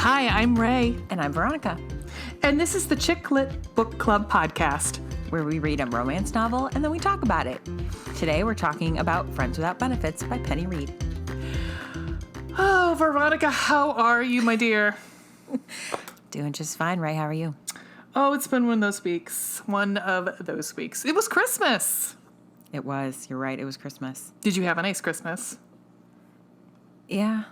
Hi, I'm Ray, And I'm Veronica, and this is the Chick Lit Book Club podcast. where we read a romance novel and then we talk about it. Today we're talking about Friends Without Benefits by Penny Reid. Oh, Veronica, how are you, my dear? Doing just fine, Ray. How are you? Oh, it's been one of those weeks. It was Christmas. It was. You're right. It was Christmas. Did you have a nice Christmas? Yeah.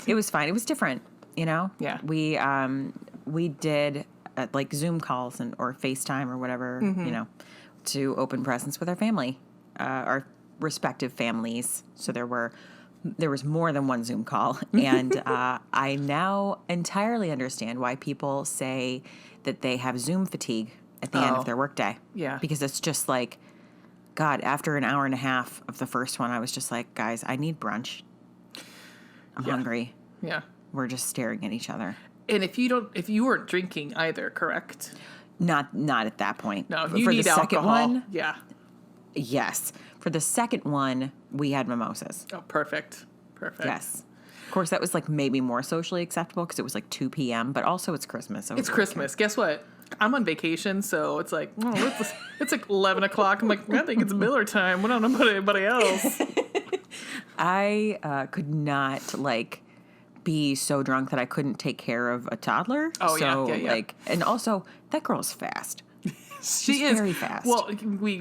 It was fine. It was different, you know? Yeah. We did like Zoom calls or FaceTime or whatever, you know, to open presents with our family, our respective families. So there was more than one Zoom call. And I now entirely understand why people say that they have Zoom fatigue at the end of their workday. Yeah. Because it's just like, God, after an hour and a half of the first one, I was just like, guys, I need brunch. I'm hungry. Yeah. We're just staring at each other. And if you weren't drinking either, correct? Not at that point. No, For you the need second alcohol. one, Yeah. yes. For the second one, we had mimosas. Oh, perfect. Yes. Of course, that was like maybe more socially acceptable because it was like 2 p.m., but also it's Christmas. So It's Christmas. Guess what? I'm on vacation, so it's like, it's like 11 o'clock. I'm like, I think it's Miller time. I don't know about anybody else. I could not like be so drunk that I couldn't take care of a toddler. Oh, so, yeah. Like, and also that girl's fast. She She's is very fast. Well,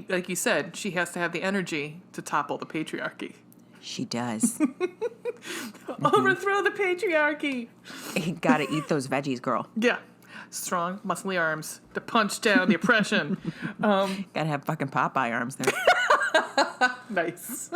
like you said, she has to have the energy to topple the patriarchy. She does. Overthrow the patriarchy. You got to eat those veggies, girl. Yeah. Strong, muscly arms to punch down the oppression. Got to have fucking Popeye arms there. Nice.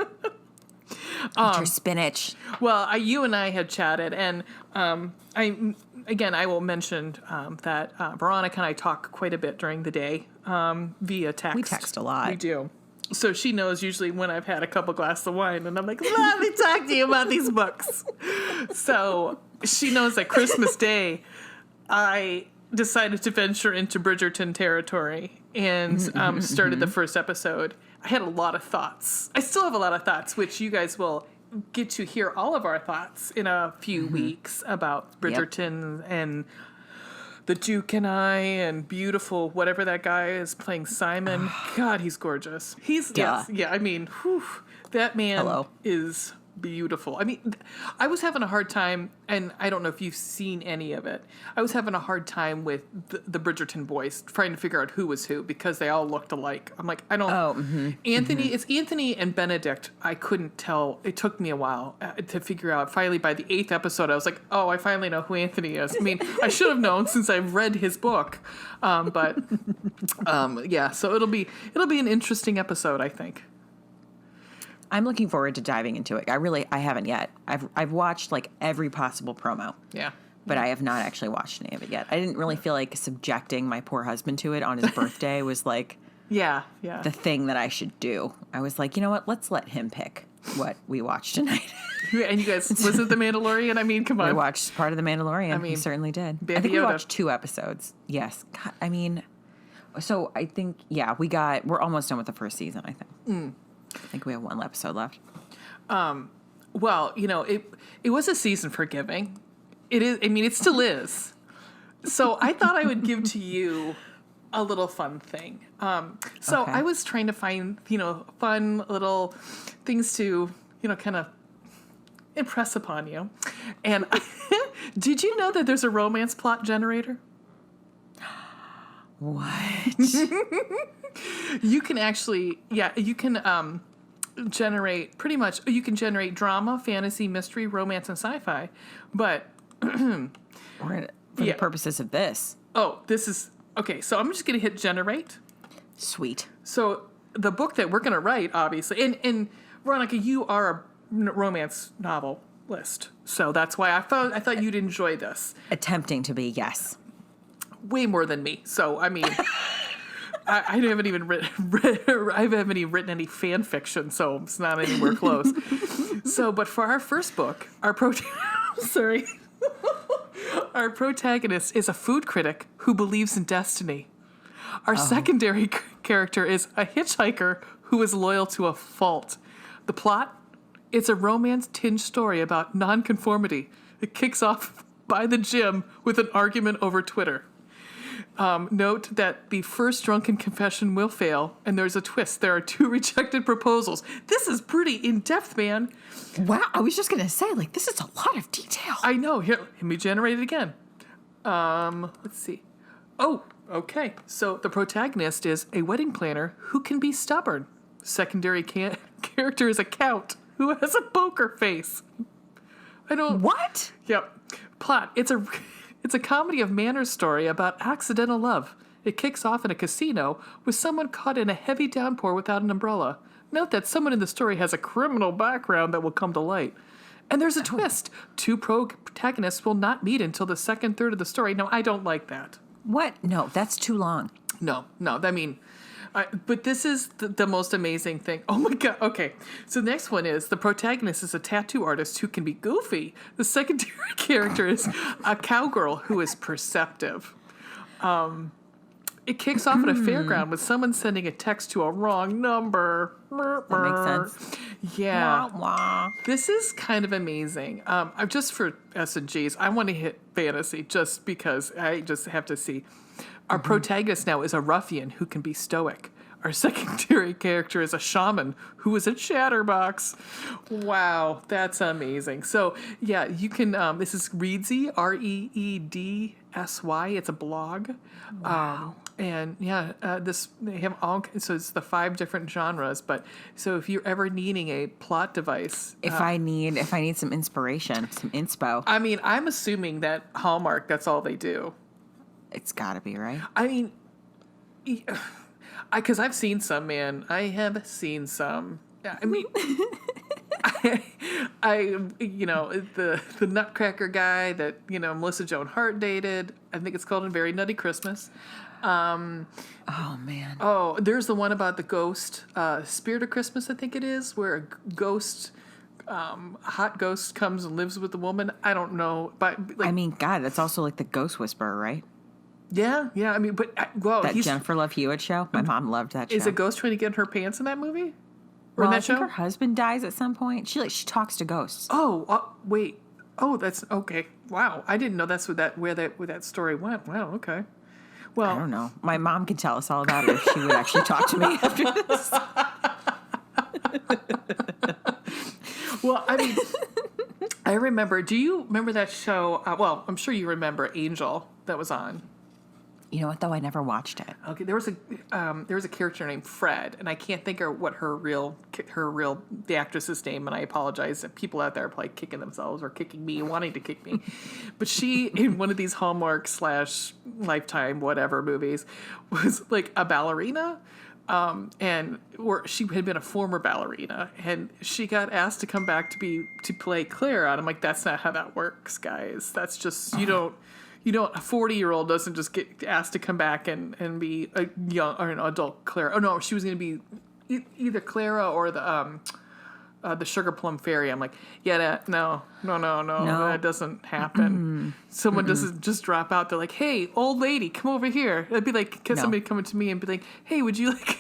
Eat your spinach. Well, you and I had chatted, and I will mention that Veronica and I talk quite a bit during the day via text. We text a lot. We do. So she knows usually when I've had a couple glasses of wine, and I'm like, let me talk to you about these books. So she knows that Christmas Day, I decided to venture into Bridgerton territory and started the first episode. I had a lot of thoughts. I still have a lot of thoughts, which you guys will get to hear all of our thoughts in a few weeks about Bridgerton and the Duke and I and beautiful whatever that guy is playing Simon. God, he's gorgeous. I mean, that man is beautiful. I mean, I was having a hard time, and I don't know if you've seen any of it. I was having a hard time with the Bridgerton boys, trying to figure out who was who because they all looked alike. I'm like, I don't. Anthony, it's Anthony and Benedict. I couldn't tell. It took me a while to figure out. Finally, by the 8th episode, I was like, oh, I finally know who Anthony is. I mean, I should have known since I've read his book, but yeah. So it'll be an interesting episode, I think. I'm looking forward to diving into it. I haven't yet. I've watched like every possible promo. Yeah. But I have not actually watched any of it yet. I didn't really feel like subjecting my poor husband to it on his birthday was like the thing that I should do. I was like, you know what? Let's let him pick what we watch tonight. And you guys, was it The Mandalorian? I mean, come on. We watched part of The Mandalorian. We certainly did. I think we watched 2 episodes. Yes. God, I mean, so I think, we're almost done with the first season, I think. I think we have 1 episode left. Well, you know, it was a season for giving. It is. I mean, it still is. So I thought I would give to you a little fun thing. Okay. I was trying to find, fun little things to, kind of impress upon you. And did you know that there's a romance plot generator? What? You can actually, you can generate pretty much, you can generate drama, fantasy, mystery, romance, and sci-fi. But for the purposes of this. Oh, this is, okay, so I'm just going to hit generate. Sweet. So the book that we're going to write, obviously, and Veronica, you are a romance novelist. So that's why I thought you'd enjoy this. Attempting to be, yes. Way more than me. So, I mean... I haven't even written any fan fiction, so it's not anywhere close. But for our first book, our protagonist is a food critic who believes in destiny. Our secondary character is a hitchhiker who is loyal to a fault. The plot? It's a romance-tinged story about nonconformity, It kicks off by the gym with an argument over Twitter. Note that the first drunken confession will fail, and there's a twist. There are 2 rejected proposals. This is pretty in-depth, man. Wow, I was just gonna say, like, this is a lot of detail. I know. Here, let me generate it again. Let's see. Oh, okay. So the protagonist is a wedding planner who can be stubborn. Secondary character is a count who has a poker face. I don't. What? Yep. Plot. It's a comedy of manners story about accidental love. It kicks off in a casino with someone caught in a heavy downpour without an umbrella. Note that someone in the story has a criminal background that will come to light. And there's a twist. 2 protagonists will not meet until the second third of the story. No, I don't like that. What? No, that's too long. No. I mean, but this is the most amazing thing. Oh my God. Okay. So the next one is the protagonist is a tattoo artist who can be goofy. The secondary character is a cowgirl who is perceptive. It kicks off at a fairground with someone sending a text to a wrong number. That makes sense. Yeah. Wah, wah. This is kind of amazing. Just for S&Gs, I want to hit fantasy just because I just have to see. Our protagonist now is a ruffian who can be stoic. Our secondary character is a shaman who is a chatterbox. Wow, that's amazing. So, yeah, you can, this is Reedsy, Reedsy. It's a blog. Wow. And yeah, they have all, so it's the 5 different genres. But so if you're ever needing a plot device, If I need some inspiration, some inspo, I mean, I'm assuming that Hallmark, that's all they do. it's got to be, right? I mean, because I've seen some, man. I have seen some. I mean, the Nutcracker guy that Melissa Joan Hart dated. I think it's called A Very Nutty Christmas. Oh man. Oh, there's the one about the ghost, Spirit of Christmas, I think it is, where a ghost, a hot ghost comes and lives with the woman. I don't know, but I mean, God, that's also like the Ghost Whisperer, right? yeah. I mean, but That Jennifer Love Hewitt show. My mom loved that show. Is a ghost trying to get in her pants in that movie? Or Well, in I that think show? her husband dies at some point. She talks to ghosts. Oh, wait. Oh, that's okay. Wow, I didn't know that's where that story went. Wow, okay. Well, I don't know. My mom could tell us all about it if she would actually talk to me after this. well, I mean, I remember. Do you remember that show? Well, I'm sure you remember Angel that was on. You know what, though? I never watched it. Okay, there was a character named Fred, and I can't think of what the actress's name, and I apologize. People out there are probably kicking themselves or kicking me, wanting to kick me. But she, in one of these Hallmark / Lifetime whatever movies, was like a ballerina, or she had been a former ballerina, and she got asked to come back to play Clara. And I'm like, that's not how that works, guys. That's just a 40-year-old doesn't just get asked to come back and be a young or an adult Clara. Oh no, she was going to be either Clara or the Sugar Plum Fairy. I'm like, yeah, no, that doesn't happen. Someone doesn't just drop out. They're like, hey, old lady, come over here. It'd be like somebody coming to me and be like, hey, would you like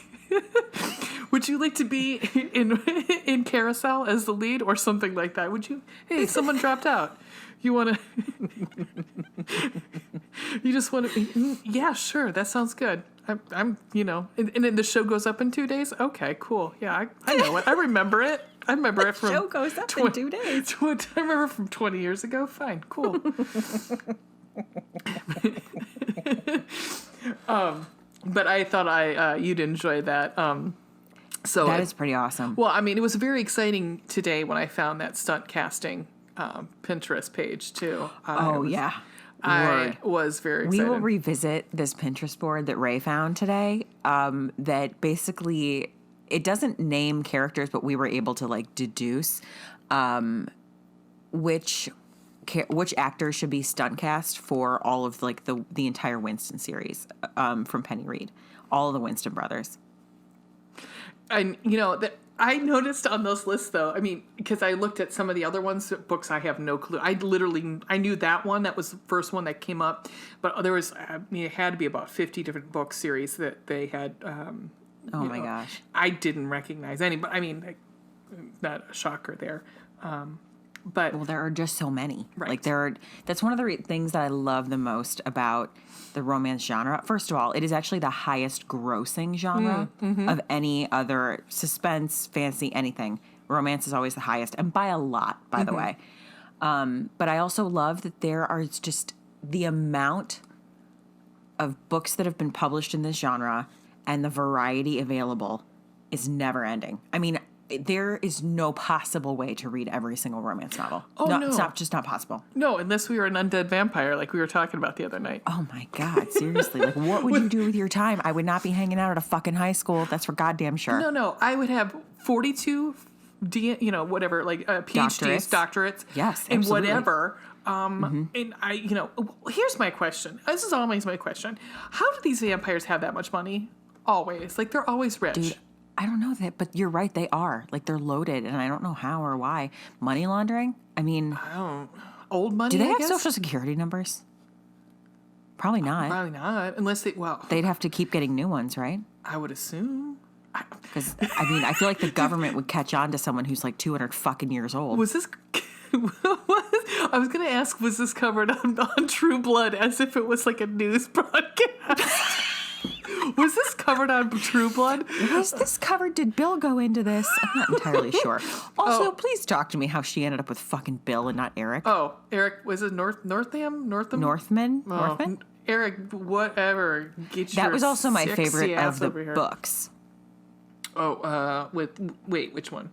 to be in Carousel as the lead or something like that? Would you? Hey, someone dropped out. You want to? You just want to? Yeah, sure. That sounds good. I'm and then the show goes up in 2 days. Okay, cool. Yeah, I know it. I remember it. I remember it from. Show goes up in 2 days. I remember from 20 years ago. Fine, cool. But I thought you'd enjoy that. So That is pretty awesome. well, I mean, it was very exciting today when I found that stunt casting Pinterest page too. Yeah. I was very We excited. will revisit this Pinterest board that Ray found today. That basically, it doesn't name characters, but we were able to deduce which actors should be stunt cast for all of the entire Winston series from Penny Reed, all of the Winston brothers. And that I noticed on those lists, though. I mean, because I looked at some of the other books, I have no clue. I knew that one. That was the first one that came up. But there was, it had to be about 50 different book series that they had. Oh my gosh! I didn't recognize any, but I mean, not a shocker there. But Well, there are just so many. Right. Like that's one of the things that I love the most about the romance genre. First of all, it is actually the highest grossing genre of any other suspense, fantasy, anything. Romance is always the highest, and by a lot, by the way. But I also love that there are just the amount of books that have been published in this genre and the variety available is never ending. I mean, there is no possible way to read every single romance novel. Oh, no. It's just not possible. no, unless we were an undead vampire like we were talking about the other night. Oh my God, seriously. Like, what would you do with your time? I would not be hanging out at a fucking high school. That's for goddamn sure. No, I would have 42, whatever, like PhDs, doctorates, Yes, and absolutely. whatever. And I, here's my question. This is always my question. How do these vampires have that much money? Always, like they're always rich. Dude, I don't know that, but you're right. They are. Like, they're loaded, and I don't know how or why. Money laundering? I mean, Old money. do they I have guess? social security numbers? Probably not. Probably not, unless they. Well, They'd have to keep getting new ones, right? I would assume. Because, I mean, I feel like the government would catch on to someone who's like 200 fucking years old. Was this? I was gonna ask, was this covered on True Blood as if it was like a news broadcast? Was this covered on True Blood? Was this covered? Did Bill go into this? I'm not entirely sure. Also, please talk to me how she ended up with fucking Bill and not Eric. Oh, Eric, was it Northam? Northman? Oh, Northman? Eric, whatever. Get That your was also my sexy favorite of ass the over here. books. Oh, wait, which one?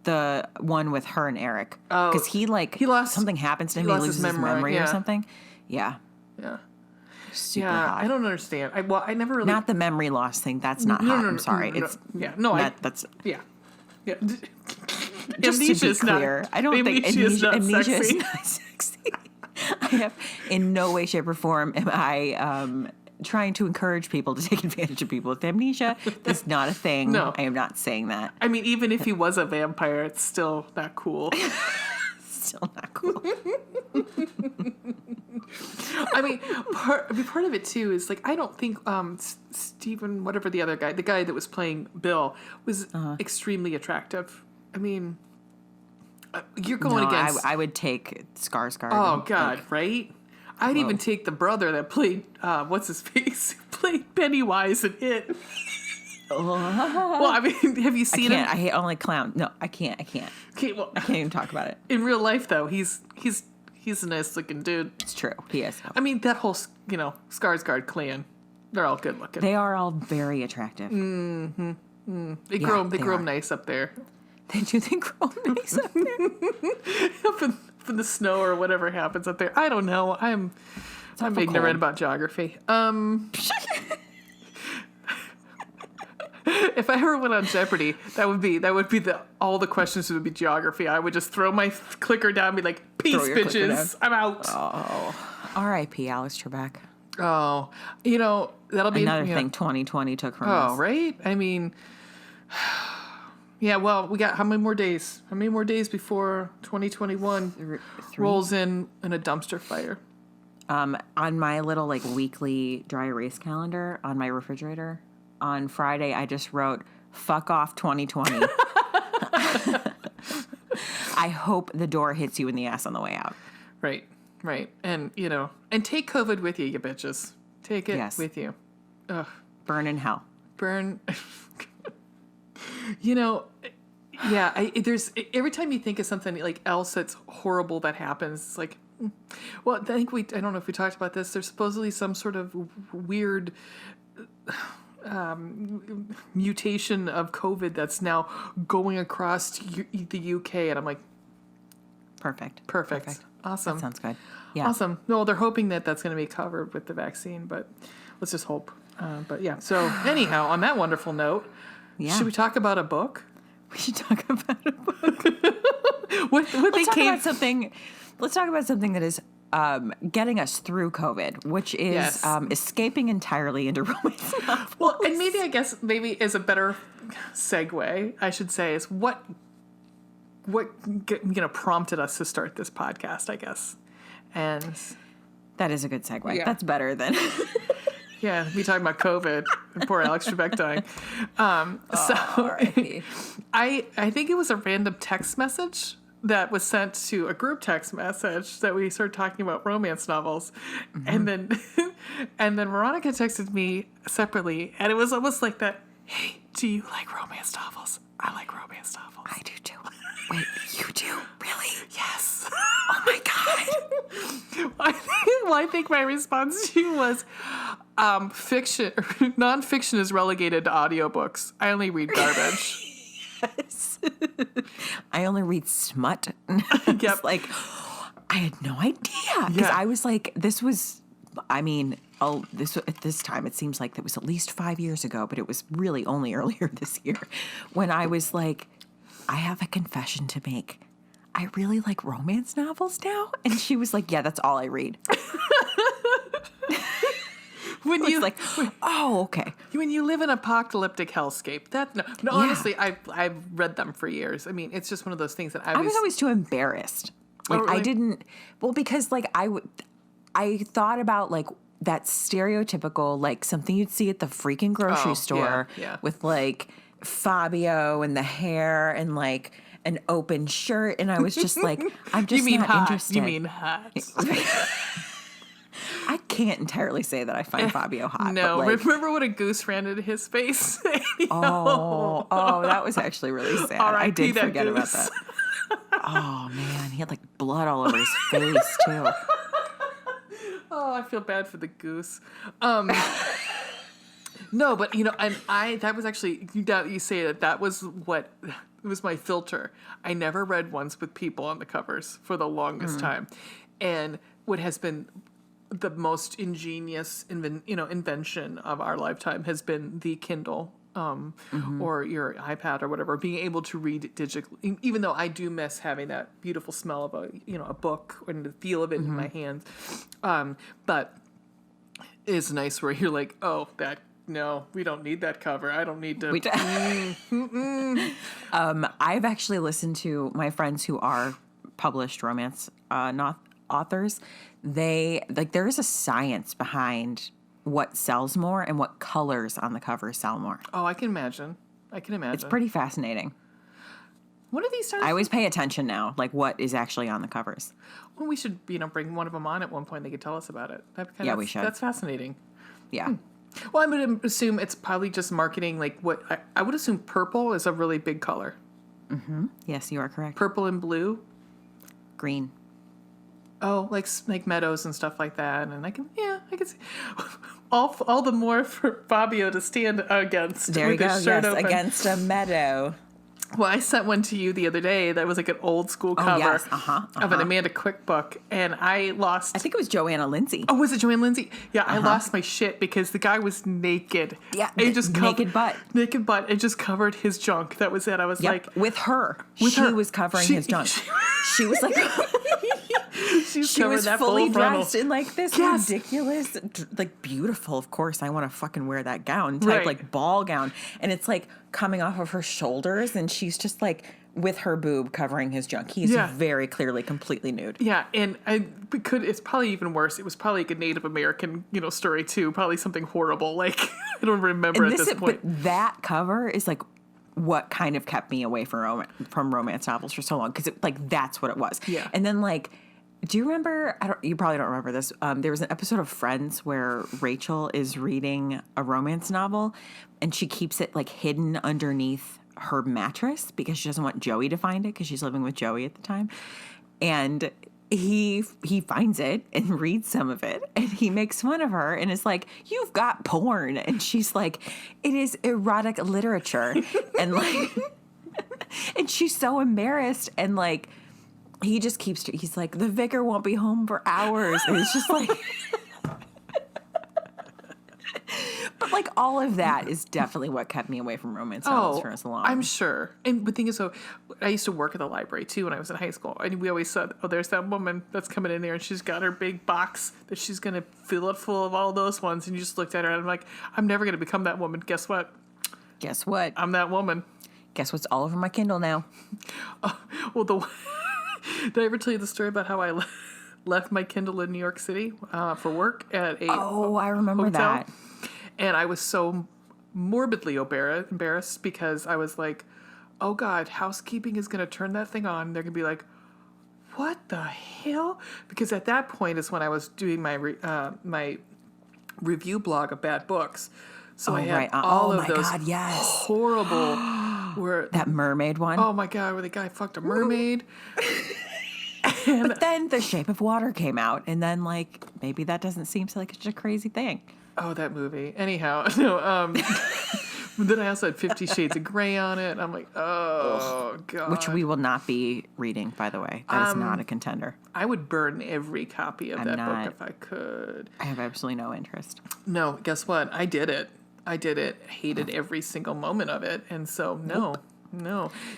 The one with her and Eric. Oh, Because he lost- something happens to him. he He lost loses his his memory, memory yeah. or something. Yeah. Yeah. Super Yeah, hot. I don't understand. I never really. Not the memory loss thing. That's not No, hot. no, I'm no, sorry. no, no. It's Yeah, no, that's Yeah. Yeah. just Amnesia to be is not- clear. I don't think amnesia is not amnesia is sexy. not sexy. I have in no way, shape, or form am I trying to encourage people to take advantage of people with amnesia. That's not a thing. No. I am not saying that. I mean, even if he was a vampire, it's still not cool. Still not cool. I mean, part of it too is like I don't think Stephen, whatever the other guy, the guy that was playing Bill, was extremely attractive. I mean, you're going No, against. I would take Skarsgård. Oh God, right? I'd even take the brother that played what's his face, who played Pennywise in It. Well, I mean, have you I seen can't. him? I hate only clown. No, I can't. Okay, well, I can't even talk about it. in real life though, he's a nice looking dude. It's true. He is. I mean, that whole Skarsgård clan, they're all good looking. They are all very attractive. They Yeah, grow they them are. nice up there, They do think grow nice up there. up in the snow or whatever happens up there. I don't know. I'm awful ignorant cold. about geography. If I ever went on Jeopardy, that would be all the questions would be geography. I would just throw my clicker down and be like, peace, Throw your clicker bitches. I'm out. R.I.P. Alex Trebek. Oh, that'll be Another thing 2020 took from Oh, us. right? I mean, yeah, well, we got how many more days? How many more days before 2021 Three. rolls in a dumpster fire? On my little weekly dry erase calendar on my refrigerator, on Friday I just wrote "fuck off 2020." I hope the door hits you in the ass on the way out. Right. And, and take COVID with you, you bitches. Take it Yes. with you. Ugh. Burn in hell. Burn. Yeah, there's every time you think of something like else that's horrible that happens, it's like, well, I don't know if we talked about this. There's supposedly some sort of weird mutation of COVID that's now going across the UK, and I'm like, Perfect. awesome, That sounds good. Yeah. awesome. No, they're hoping that that's going to be covered with the vaccine, but let's just hope. But yeah. So anyhow, on that wonderful note, Yeah. should we talk about a book? We should talk about it. What they Let's talk came? about something. Let's talk about something that is getting us through COVID, which is Yes. escaping entirily into romance novels. Well, and maybe is a better segue, I should say, is what prompted us to start this podcast, I guess. And That is a good segue. Yeah. That's better than. yeah, we talking about COVID and poor Alex Trebek dying. So R.I.P. I think it was a random text message that was sent to a group text message that we started talking about romance novels. And then Veronica texted me separately, and it was almost like that, hey, do you like romance novels? I like romance novels. I do too. Wait, you do? Really? Yes. Oh my God. I think my response to you was fiction or nonfiction is relegated to audiobooks. I only read garbage. Yes. I only read smut. Yep. It's like, I had no idea. Because Yeah. I was like, at this time, it seems like that was at least 5 years ago, but it was really only earlier this year when I was like, I have a confession to make. I really like romance novels now. And she was like, yeah, that's all I read. When It's you like, oh, okay. when you live in apocalyptic hellscape, that no, Yeah. honestly, I've read them for years. I mean, it's just one of those things that I was always too embarrassed. Like, really? I didn't, well, because like I thought about like that stereotypical, like something you'd see at the freaking grocery Oh, store yeah. with like Fabio and the hair and like an open shirt. And I was just like, I'm just you mean not hot. interested. You mean hot. I can't entirely say that I find Fabio hot. No, but like, remember when a goose ran into his face? oh, that was actually really sad. I R.I.P. did that forget about goose. that. Oh man, he had like blood all over his face too. Oh, I feel bad for the goose. No, but and that was actually, you say that was what, it was my filter. I never read ones with people on the covers for the longest time. And what has been the most ingenious invention of our lifetime has been the Kindle or your iPad or whatever, being able to read digitally, even though I do miss having that beautiful smell of a book and the feel of it in my hands. But it's nice where you're like, oh, no, we don't need that cover. I don't need to. I've actually listened to my friends who are published romance not authors. They like there is a science behind what sells more and what colors on the cover sell more. Oh, I can imagine. It's pretty fascinating. One of these times, I always pay attention now, like what is actually on the covers. well, we should bring one of them on at one point. They could tell us about it. We should. That's fascinating. Yeah. Well, I'm going to assume it's probably just marketing. Like what I would assume, purple is a really big color. Yes, you are correct. Purple and blue. Green. Oh, like meadows and stuff like that. And I can see all the more for Fabio to stand against. There you with go. his shirt Yes, open. against a meadow. Well, I sent one to you the other day that was like an old school cover yes. of an Amanda Quick book, and I lost. I think it was Joanna Lindsay. Oh, was it Joanne Lindsay? Yeah, I lost my shit because the guy was naked. Yeah, and just naked butt. Naked butt. It just covered his junk. That was it. I was Yep, like, with her. With she her. was covering She- his junk. She was like, she's she covered was that fully full frontal. dressed in like this Yes. ridiculous, like beautiful. Of course, I want to fucking wear that gown type, Right. like ball gown, and it's like coming off of her shoulders, and she's just like with her boob covering his junk. He's Yeah. very clearly completely nude. Yeah, and it's probably even worse. It was probably like a Native American, story too. Probably something horrible. Like I don't remember And at this point. But that cover is like what kind of kept me away from romance novels for so long, because that's what it was. Yeah. And then like, do you remember? You probably don't remember this. There was an episode of Friends where Rachel is reading a romance novel, and she keeps it like hidden underneath her mattress because she doesn't want Joey to find it because she's living with Joey at the time, and he finds it and reads some of it, and he makes fun of her and is like, "You've got porn," and she's like, "It is erotic literature," and like, and she's so embarrassed, and like, he just he's like, "The vicar won't be home for hours," and it's just like. But like all of that is definitely what kept me away from romance novels for so long. I'm sure. And the thing is, so I used to work at the library too when I was in high school, and we always said, "Oh, there's that woman that's coming in there, and she's got her big box that she's gonna fill it full of all those ones." And you just looked at her, and I'm like, "I'm never gonna become that woman." Guess what? Guess what? I'm that woman. Guess what's all over my Kindle now? Well, did I ever tell you the story about how I left my Kindle in New York City for work at a Oh, I remember hotel? that. And I was so morbidly embarrassed because I was like, oh God, housekeeping is going to turn that thing on. They're going to be like, what the hell? Because at that point is when I was doing my review blog of bad books. So I had right. all Oh of my those God, yes. horrible where That mermaid one. oh my God, where the guy fucked a mermaid. But then The Shape of Water came out, and then like maybe that doesn't seem like such a crazy thing. Oh, that movie. Anyhow, no. Then I also had 50 Shades of Grey on it. And I'm like, oh God. Which we will not be reading, by the way. That is not a contender. I would burn every copy of that not- book if I could. I have absolutely no interest. No, guess what? I did it. Hated every single moment of it. And so, no.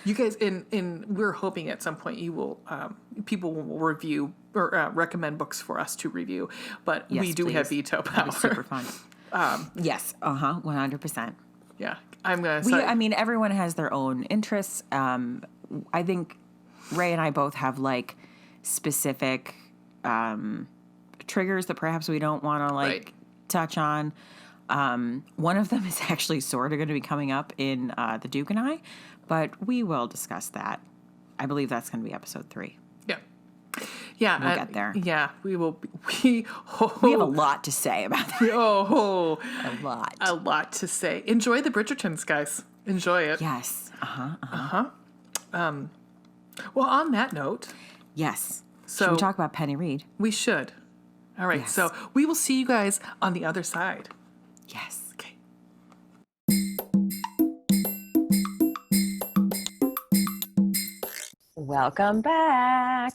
You guys, and we're hoping at some point you will, people will review or recommend books for us to review. But Yes, we do have please. veto That'd power. be super fun. Yes, 100%. Yeah, I'm going to say. I mean, everyone has their own interests. I think Ray and I both have like specific triggers that perhaps we don't want to like Right. touch on. One of them is actually sort of going to be coming up in The Duke and I, but we will discuss that. I believe that's going to be episode 3. Yeah, We'll get there. Yeah, we will. We have a lot to say about that. Oh, A lot. a lot to say. Enjoy the Bridgertons, guys. Enjoy it. Yes. Well, on that note, Yes. So- Should we talk about Penny Reed? we should. All right, Yes. so we will see you guys on the other side. Yes. Okay. Welcome back.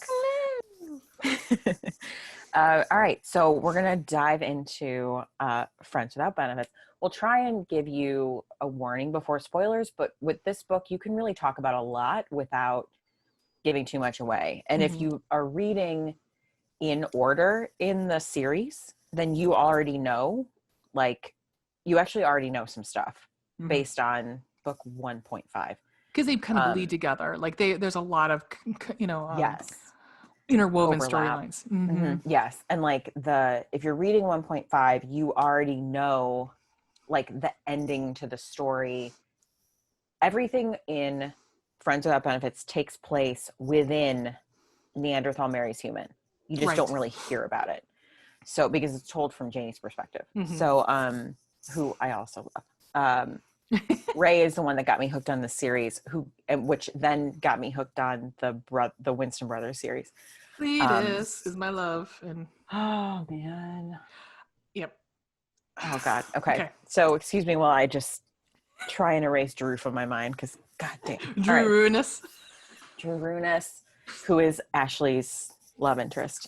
All right, so we're going to dive into Friends Without Benefits. We'll try and give you a warning before spoilers, but with this book, you can really talk about a lot without giving too much away. And if you are reading in order in the series, then you already know, like, you actually already know some stuff based on book 1.5. Because they kind of lead together. Like there's a lot of, Yes. interwoven Overlap. storylines. Mhm. Yes. And like if you're reading 1.5, you already know like the ending to the story. Everything in Friends Without Benefits takes place within Neanderthal Marries Human. You just Right. don't really hear about it. So, because it's told from Janie's perspective. So, who I also love. Ray is the one that got me hooked on the series, which then got me hooked on the Winston Brothers series. Cletus is my love. And Oh man. yep. Oh God. Okay. Okay. So excuse me while I just try and erase Drew from my mind because God damn. All Drew right. Ruinous. Drew Runis, who is Ashley's love interest.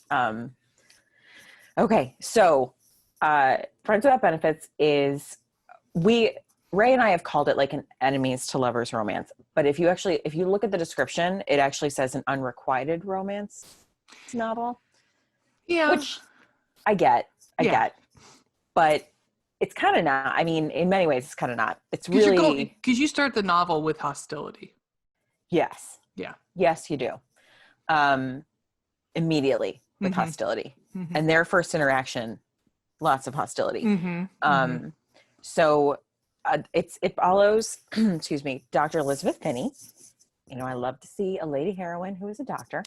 Okay. So Friends Without Benefits is Ray and I have called it like an enemies to lovers romance. But if you look at the description, it actually says an unrequited romance novel. Yeah. Which I get. But it's kind of not. I mean, in many ways, it's kind of not. It's really... Because you start the novel with hostility. Yes. Yeah. Yes, you do. Immediately with hostility. And their first interaction, lots of hostility. So it follows, excuse me, Dr. Elizabeth Finney. You know, I love to see a lady heroine who is a doctor.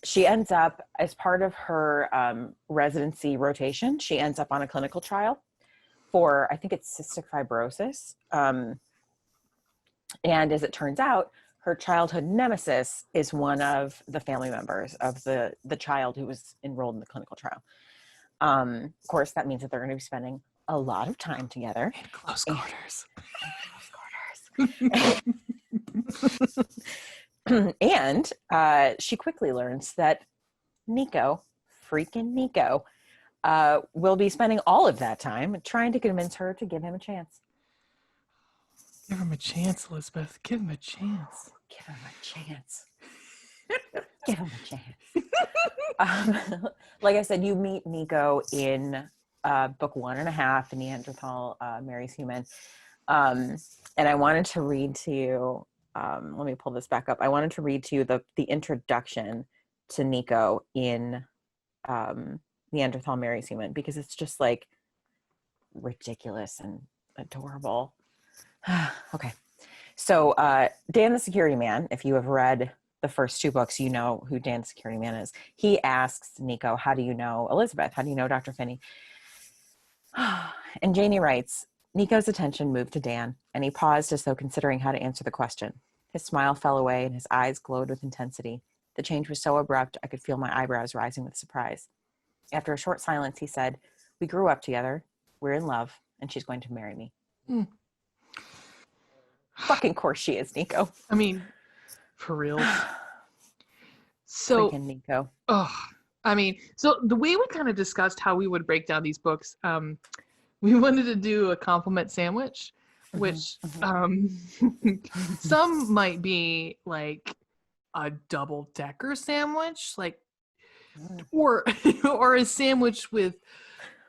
She ends up, as part of her residency rotation, she ends up on a clinical trial for, I think it's cystic fibrosis. And as it turns out, her childhood nemesis is one of the family members of the child who was enrolled in the clinical trial. Of course, that means that they're going to be spending a lot of time together. In close quarters. And she quickly learns that freaking Nico, will be spending all of that time trying to convince her to give him a chance. Give him a chance, Elizabeth. Give him a chance. Give him a chance. Give him a chance. Like I said, you meet Nico in book 1.5, Neanderthal Marries Human. And I wanted to read to you, let me pull this back up. I wanted to read to you the introduction to Nico in Neanderthal Marries Human, because it's just like ridiculous and adorable. Okay. So Dan the Security Man, if you have read the first two books, you know who Dan the Security Man is. He asks Nico, how do you know Elizabeth? How do you know Dr. Finney? And Janie writes, Nico's attention moved to Dan, and he paused as though considering how to answer the question. His smile fell away, and his eyes glowed with intensity. The change was so abrupt, I could feel my eyebrows rising with surprise. After a short silence, he said, we grew up together, we're in love, and she's going to marry me. Mm. Fucking course she is, Nico. I mean, for real. So, Freaking Nico. I mean, so the way we kind of discussed how we would break down these books, we wanted to do a compliment sandwich, which some might be like a double-decker sandwich, like, or a sandwich with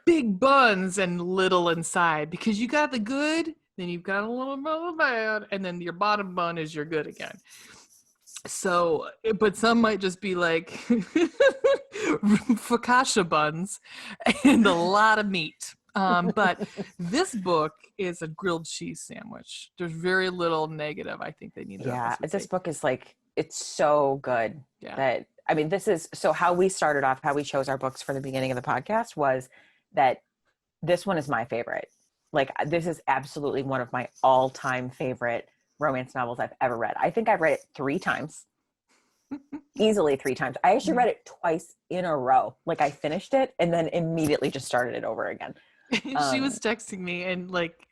big buns and little inside, because you got the good, then you've got a little bit of the bad, and then your bottom bun is your good again. So, but some might just be like focaccia buns and a lot of meat. But this book is a grilled cheese sandwich. There's very little negative. I think they need to. Yeah, this book is like, it's so good that, I mean, this is, so how we started off, how we chose our books for the beginning of the podcast was that this one is my favorite. Like, this is absolutely one of my all-time favorite romance novels I've ever read. I think I've read it 3 times. Easily 3 times. I actually read it twice in a row. Like, I finished it and then immediately just started it over again. She was texting me and like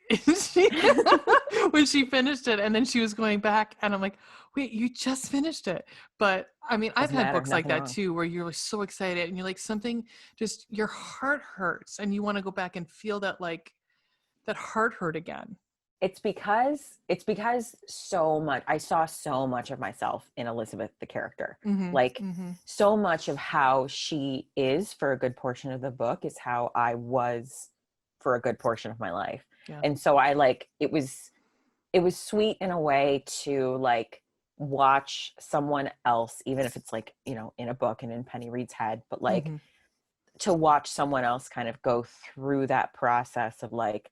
when she finished it, and then she was going back, and I'm like, wait, you just finished it? But I mean, I've had books like that too, where you're like so excited and you're like, something just, your heart hurts and you want to go back and feel that, like, that heart hurt again. It's because so much, I saw so much of myself in Elizabeth, the character. Like, so much of how she is for a good portion of the book is how I was for a good portion of my life. Yeah. And so I like, it was sweet in a way to like watch someone else, even if it's like, you know, in a book and in Penny Reed's head, but like to watch someone else kind of go through that process of like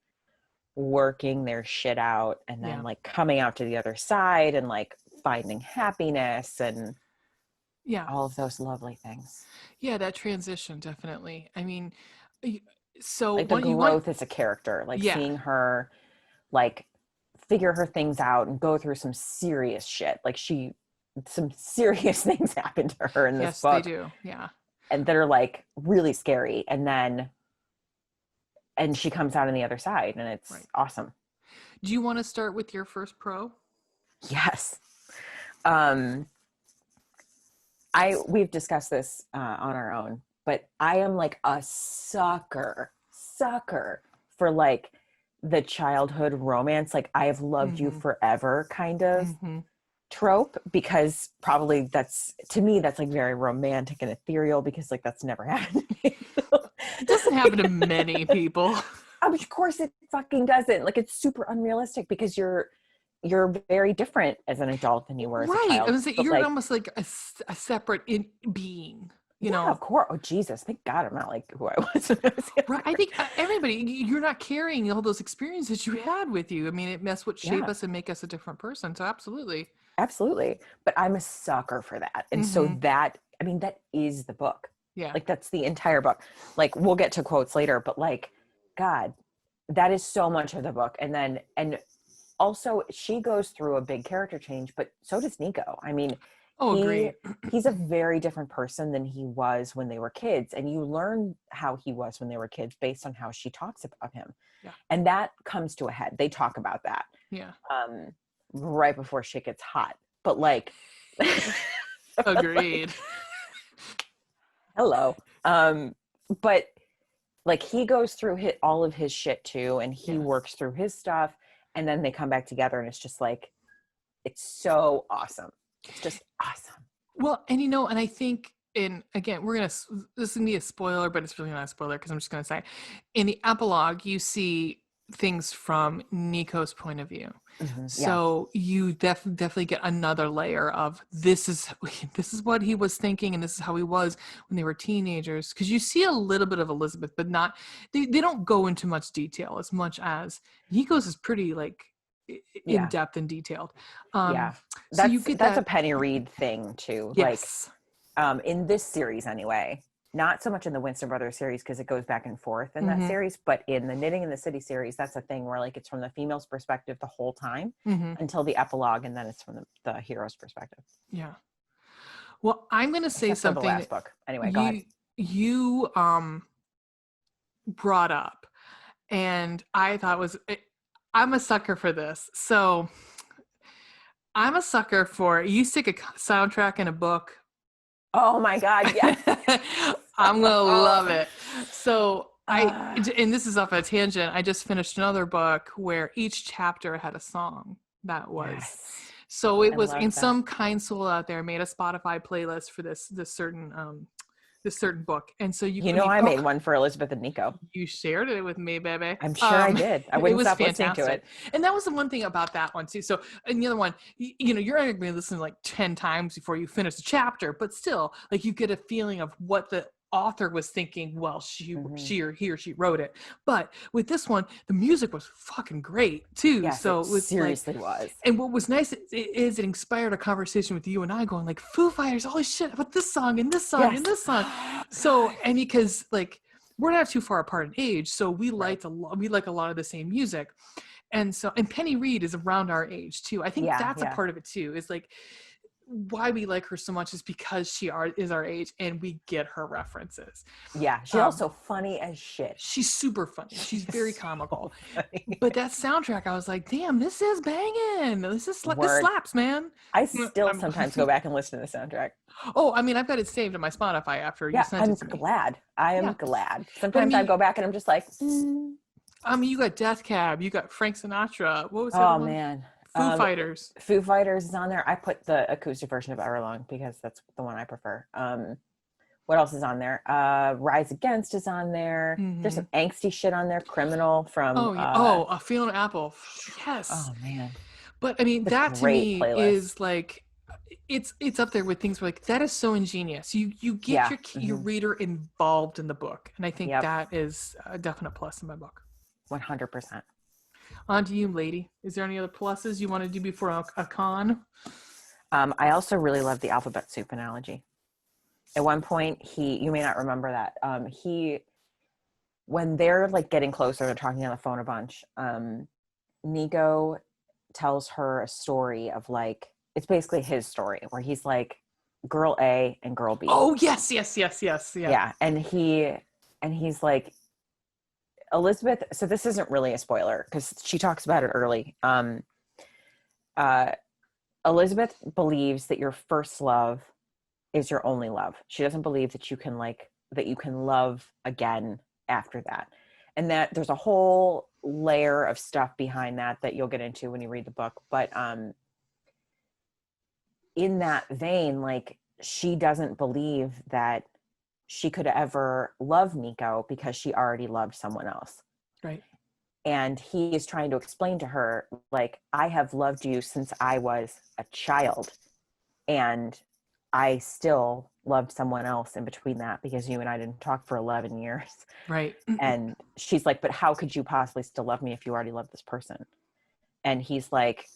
working their shit out and then like coming out to the other side and like finding happiness and all of those lovely things. Yeah, that transition, definitely. I mean, so like the growth as a character, like seeing her like figure her things out and go through some serious shit. Like some serious things happen to her in this book. Yes, they do. Yeah. And that are like really scary. And she comes out on the other side, and it's awesome. Do you want to start with your first pro? Yes. We've discussed this on our own, but I am like a sucker for like the childhood romance. Like, I have loved you forever kind of trope, because probably that's, to me, that's like very romantic and ethereal, because like that's never happened to me. It doesn't happen to many people. Of course it fucking doesn't. Like, it's super unrealistic because you're very different as an adult than you were as a child. I was like, you're like, almost like a separate being. You know, of course. Oh, Jesus. Thank God I'm not like who I was when I was younger. Right. I think everybody, you're not carrying all those experiences you had with you. I mean, that's what shape us and make us a different person. So absolutely. Absolutely. But I'm a sucker for that. And so that is the book. Yeah. Like, that's the entire book. Like, we'll get to quotes later, but like, God, that is so much of the book. And also she goes through a big character change, but so does Nico. I mean, agreed. He's a very different person than he was when they were kids. And you learn how he was when they were kids based on how she talks about him. Yeah. And that comes to a head. They talk about that. Yeah. Right before shit gets hot. But like, agreed. Hello. But like, he goes through all of his shit too, and he works through his stuff, and then they come back together, and it's just like, it's so awesome. It's just awesome. Well, and you know, and I think, and again, this is gonna be a spoiler, but it's really not a spoiler because I'm just gonna say, in the epilogue, you see things from Nico's point of view. So you definitely get another layer of this is what he was thinking, and this is how he was when they were teenagers. Because you see a little bit of Elizabeth, but not, they don't go into much detail as much as Nico's is pretty like in Yeah. depth and detailed. Yeah. So you get That's that. a Penny Reed thing too. Yes. Like, in this series anyway, not so much in the Winston Brothers series because it goes back and forth in that series, but in the Knitting in the City series, that's a thing where like it's from the female's perspective the whole time until the epilogue, and then it's from the hero's perspective. Yeah. Well, I'm going to say Except for the something last book. Anyway, go ahead. you brought up, and I thought I'm a sucker for this. So I'm a sucker for, you stick a soundtrack in a book. Oh my God, yes. I'm going to love it. So and this is off a tangent. I just finished another book where each chapter had a song that was, Yes. so it was, love and that. some kind soul out there made a Spotify playlist for this certain book. And so I made one for Elizabeth and Nico. You shared it with me, baby. I'm sure I did. I wouldn't stop listening to it. And that was the one thing about that one too. So, and the other one, you're only going to listen like 10 times before you finish the chapter, but still, like you get a feeling of what the author was thinking while she or he or she wrote it. But with this one, the music was fucking great too. Yes, so it was seriously was. And what was nice is it inspired a conversation with you and I going like, Foo Fighters, holy shit, about this song and this song and this song. So, and because like we're not too far apart in age, so we like a lot of the same music. And so, and Penny Reed is around our age too. I think that's a part of it too, is like why we like her so much is because she is our age and we get her references. Yeah, she's also funny as shit. She's super funny. She's very comical. But that soundtrack, I was like, damn, this is banging. This slaps, man. I still sometimes go back and listen to the soundtrack. Oh, I mean, I've got it saved on my Spotify after you sent it to me. I am glad. Sometimes I go back and I'm just like, I mean, you got Death Cab, you got Frank Sinatra. What was that? Oh, man. Foo Fighters. Foo Fighters is on there. I put the acoustic version of Everlong because that's the one I prefer. What else is on there? Rise Against is on there. There's some angsty shit on there. Criminal from A Fiona Apple. Yes. Oh man. But I mean, that to me playlist. is like it's up there with things where like that is so ingenious. You get your reader involved in the book, and I think that is a definite plus in my book. 100%. On to you, lady. Is there any other pluses you want to do before a con? I also really love the alphabet soup analogy. At one point, you may not remember that. When they're like getting closer, they're talking on the phone a bunch. Nico tells her a story of like, it's basically his story where he's like girl A and girl B. Oh, yes. Yeah. And he's like, Elizabeth, so this isn't really a spoiler because she talks about it early. Elizabeth believes that your first love is your only love. She doesn't believe that you can love again after that. And that there's a whole layer of stuff behind that you'll get into when you read the book. But in that vein, like she doesn't believe that she could ever love Nico because she already loved someone else. Right. And he is trying to explain to her, like, I have loved you since I was a child. And I still loved someone else in between that because you and I didn't talk for 11 years. Right. And she's like, but how could you possibly still love me if you already love this person? And he's like,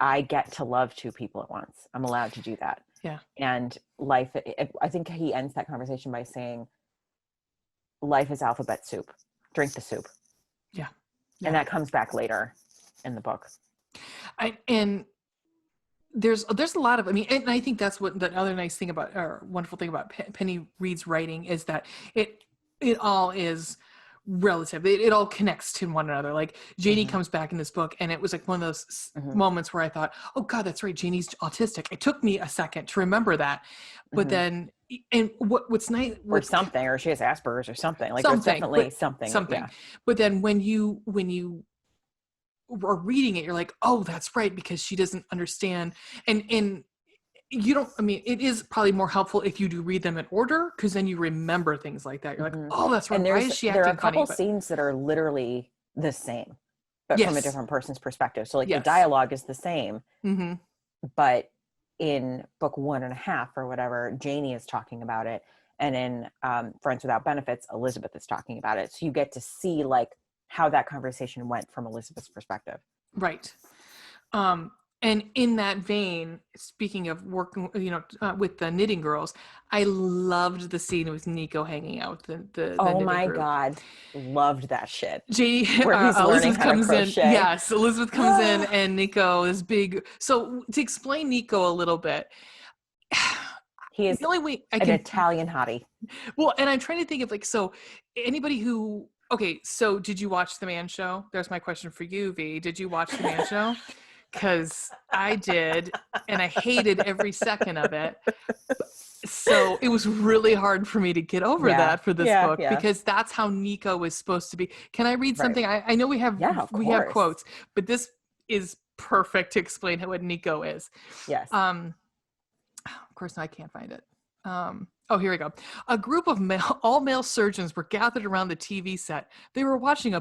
I get to love two people at once. I'm allowed to do that. Yeah. And life, I think he ends that conversation by saying, life is alphabet soup. Drink the soup. Yeah. And that comes back later in the book. And there's a lot of, I mean, and I think that's what the other nice thing about, or wonderful thing about Penny Reed's writing is that it all is relative. It all connects to one another. Like Janie comes back in this book and it was like one of those moments where I thought, oh God, that's right. Janie's autistic. It took me a second to remember that. But then, and what's nice. Or something, or she has Asperger's or something. Like there's definitely something. Yeah. But then when you are reading it, you're like, oh, that's right. Because she doesn't understand. And you don't, I mean, it is probably more helpful if you do read them in order, because then you remember things like that. You're like, oh, that's right. And Why is she acting there are a couple funny? scenes that are literally the same, but from a different person's perspective. So like the dialogue is the same, but in book 1.5 or whatever, Janie is talking about it. And in Friends Without Benefits, Elizabeth is talking about it. So you get to see like how that conversation went from Elizabeth's perspective. Right. And in that vein, speaking of working, with the knitting girls, I loved the scene with Nico hanging out with the Oh knitting my group. God. Loved that shit. JD, Where he's learning Elizabeth how to comes in. crochet. Yes, Elizabeth comes in, and Nico is big. So to explain Nico a little bit, He is the only way I an can Italian hottie. Well, and I'm trying to think of so anybody who okay, so did you watch The Man Show? There's my question for you, V. Did you watch The Man Show? Because I did, and I hated every second of it. So it was really hard for me to get over that for this book because that's how Nico is supposed to be. Can I read something? I know we have have quotes, but this is perfect to explain what Nico is. Yes. Of course, I can't find it. Oh, here we go. A group of all male surgeons were gathered around the TV set. They were watching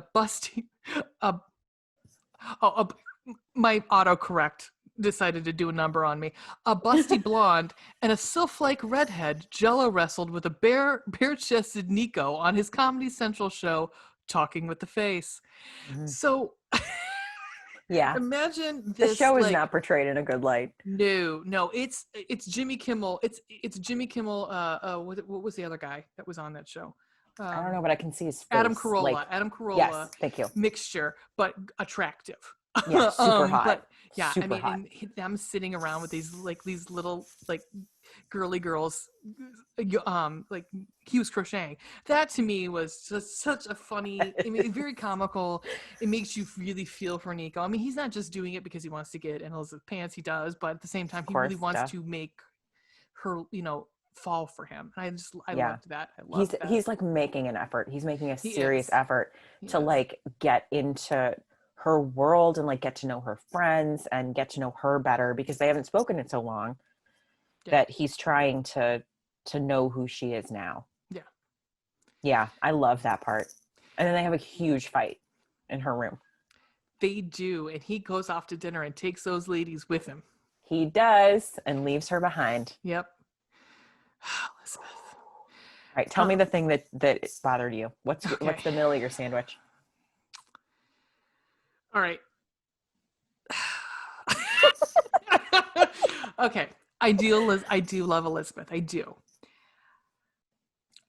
my autocorrect decided to do a number on me. A busty blonde and a sylph-like redhead jello wrestled with a bare-chested Nico on his Comedy Central show, Talking with the Face. Mm-hmm. So, imagine this. The show is not portrayed in a good light. No, it's Jimmy Kimmel. It's Jimmy Kimmel. What was the other guy that was on that show? I don't know, but I can see his face. Adam Carolla. Adam Carolla. Yes, thank you. Mixture, but attractive. Yeah, super hot. But yeah, super hot. And I'm sitting around with these little girly girls, like he was crocheting. That to me was just such a funny, very comical. It makes you really feel for Nico. I mean, he's not just doing it because he wants to get in Elizabeth's pants. He does, but at the same time, he really wants to make her, fall for him. And I loved that. I loved that. He's like making an effort. He's making a serious effort to like get into her world and like get to know her friends and get to know her better because they haven't spoken in so long that he's trying to know who she is now. Yeah, I love that part. And then they have a huge fight in her room. They do, and he goes off to dinner and takes those ladies with him. He does, and leaves her behind. Yep. Elizabeth. All right, tell me the thing that bothered you. What's the middle of your sandwich? All right. Okay. I do love Elizabeth. I do.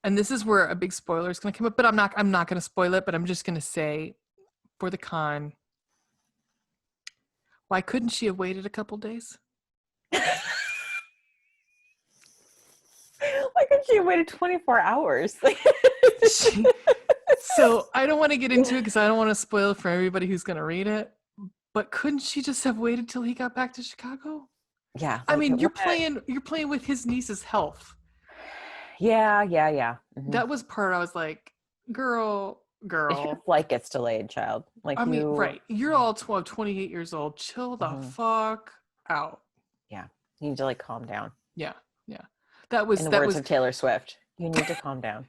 And this is where a big spoiler is going to come up, but I'm not going to spoil it, but I'm just going to say for the con, why couldn't she have waited a couple days? Why couldn't she have waited 24 hours? So I don't want to get into it because I don't want to spoil it for everybody who's going to read it. But couldn't she just have waited till he got back to Chicago? Yeah. I mean, you're playing with his niece's health. Yeah. Mm-hmm. That was part I was like, girl. If your flight gets delayed, child. Like right. You're all 28 years old. Chill the fuck out. Yeah. You need to like calm down. Yeah. That was in the words of Taylor Swift. You need to calm down.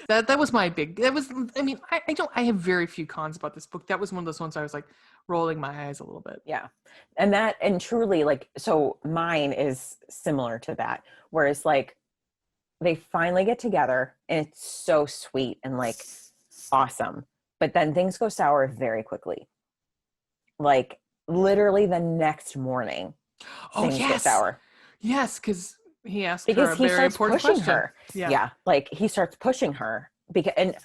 That was my big. That was. I mean, I have very few cons about this book. That was one of those ones I was like rolling my eyes a little bit. Yeah, and truly like so. Mine is similar to that. Whereas like they finally get together and it's so sweet and like awesome, but then things go sour very quickly. Like literally the next morning, things get sour. Yes, because he asked because her a he very starts important pushing question. her. Yeah, like he starts pushing her and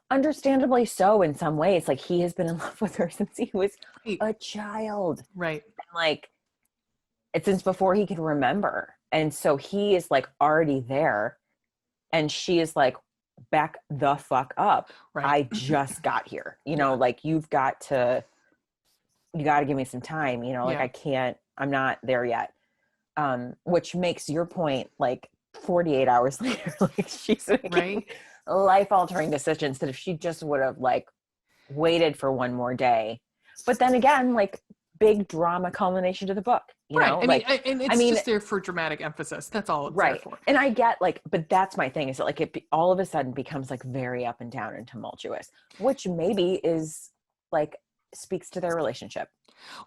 understandably so in some ways. Like he has been in love with her since he was a child, right? And like it's since before he could remember, and so he is like already there, and she is like, back the fuck up. Right. I just got here. Like you got to give me some time. Like I can't. I'm not there yet. Which makes your point like 48 hours later, like she's making life-altering decisions that if she just would have like waited for one more day. But then again, like big drama culmination to the book, you know? It's just there for dramatic emphasis. That's all it's there for. And I get like, but that's my thing is that like it all of a sudden becomes like very up and down and tumultuous, which maybe is like speaks to their relationship.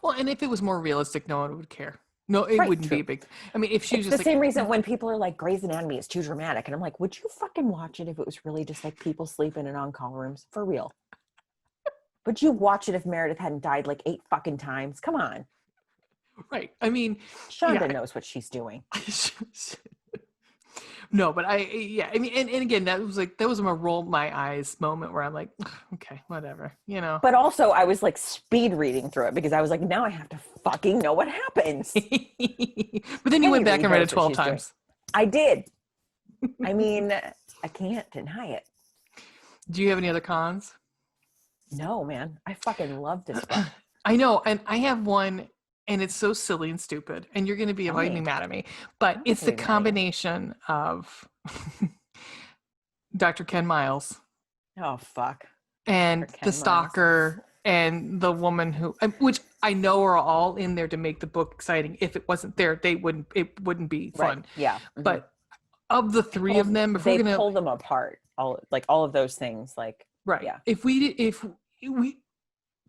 Well, and if it was more realistic, no one would care. No, it wouldn't be a big. I mean, if she was just the like, same reason when people are like, Grey's Anatomy is too dramatic, and I'm like, would you fucking watch it if it was really just like people sleeping in on-call rooms for real? Would you watch it if Meredith hadn't died like 8 fucking times? Come on. Right. I mean, Shonda yeah. knows what she's doing. No, but I mean, and again, that was a roll my eyes moment where I'm like, okay, whatever, you know. But also, I was like speed reading through it because I was like, now I have to fucking know what happens. But then you went back and read it knows what 12 she's doing. times. I did. I mean, I can't deny it. Do you have any other cons? No, man. I fucking love this book. I know, and I have one, and it's so silly and stupid, and you're going to be avoiding mad at me, but it's the combination of Dr. Ken Miles Oh, fuck. and Dr. Ken the Miles. stalker and the woman who, which I know are all in there to make the book exciting. If it wasn't there, it wouldn't be fun. Right. Yeah. Mhm. But of the three of them, if they we're gonna pull them apart. All of those things. Like, right, yeah. if we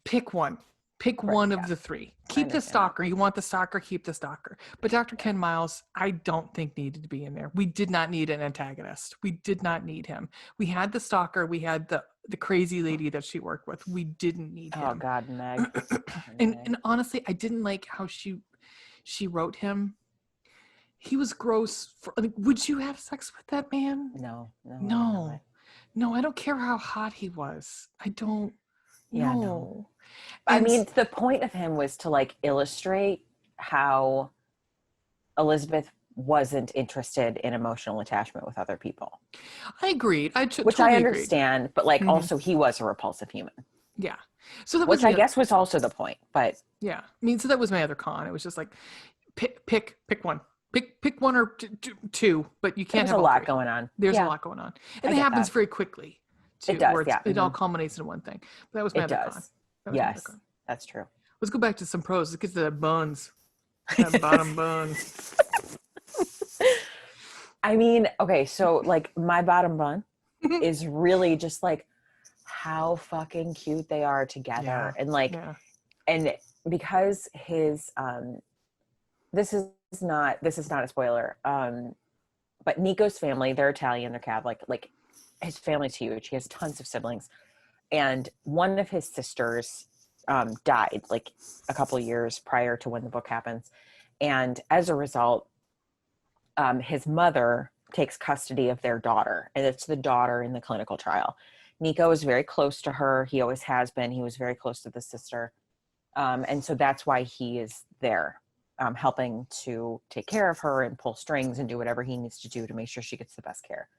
pick one. Pick Right, one yeah. of the three. Keep the understand that. stalker. You want the stalker, keep the stalker. But Dr. Ken Miles, I don't think needed to be in there. We did not need an antagonist. We did not need him. We had the stalker. We had the crazy lady that she worked with. We didn't need him. Oh God, Meg. And honestly, I didn't like how she wrote him. He was gross. Would you have sex with that man? No, I don't care how hot he was. I don't. Yeah, no. no. I And mean, the point of him was to like illustrate how Elizabeth wasn't interested in emotional attachment with other people, I agreed. which totally I agreed. understand, but like Mhm. also he was a repulsive human, Yeah. So that was which I the- guess was also the point. But Yeah. I mean, so that was my other con. It was just like pick one. Pick one or two, but you can't there's have a all lot three. going on. There's Yeah, a lot going on. I And it get happens that. very quickly. Too, It does, where yeah. it all Mhm. culminates in one thing. But that was my It other con. does. That was my other Yes, con. that's true. Let's go back to some pros. Let's get to the bones. That bottom bone. I mean, okay, so like my bottom bun is really just like how fucking cute they are together. Yeah, And like, Yeah. and because his this is not a spoiler, but Nico's family, they're Italian, they're Catholic, like his family's huge. He has tons of siblings. And one of his sisters died like a couple of years prior to when the book happens. And as a result, his mother takes custody of their daughter, and it's the daughter in the clinical trial. Nico is very close to her. He always has been. He was very close to the sister. And so that's why he is there, helping to take care of her and pull strings and do whatever he needs to do to make sure she gets the best care.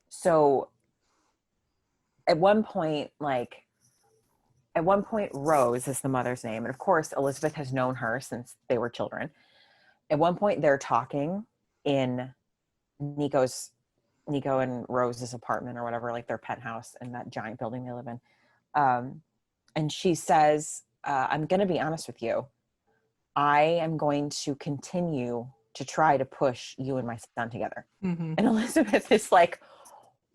So at one point, Rose is the mother's name. And of course, Elizabeth has known her since they were children. At one point, they're talking in Nico and Rose's apartment or whatever, like their penthouse in that giant building they live in. And she says, I'm going to be honest with you. I am going to continue to try to push you and my son together. Mm-hmm. And Elizabeth is like,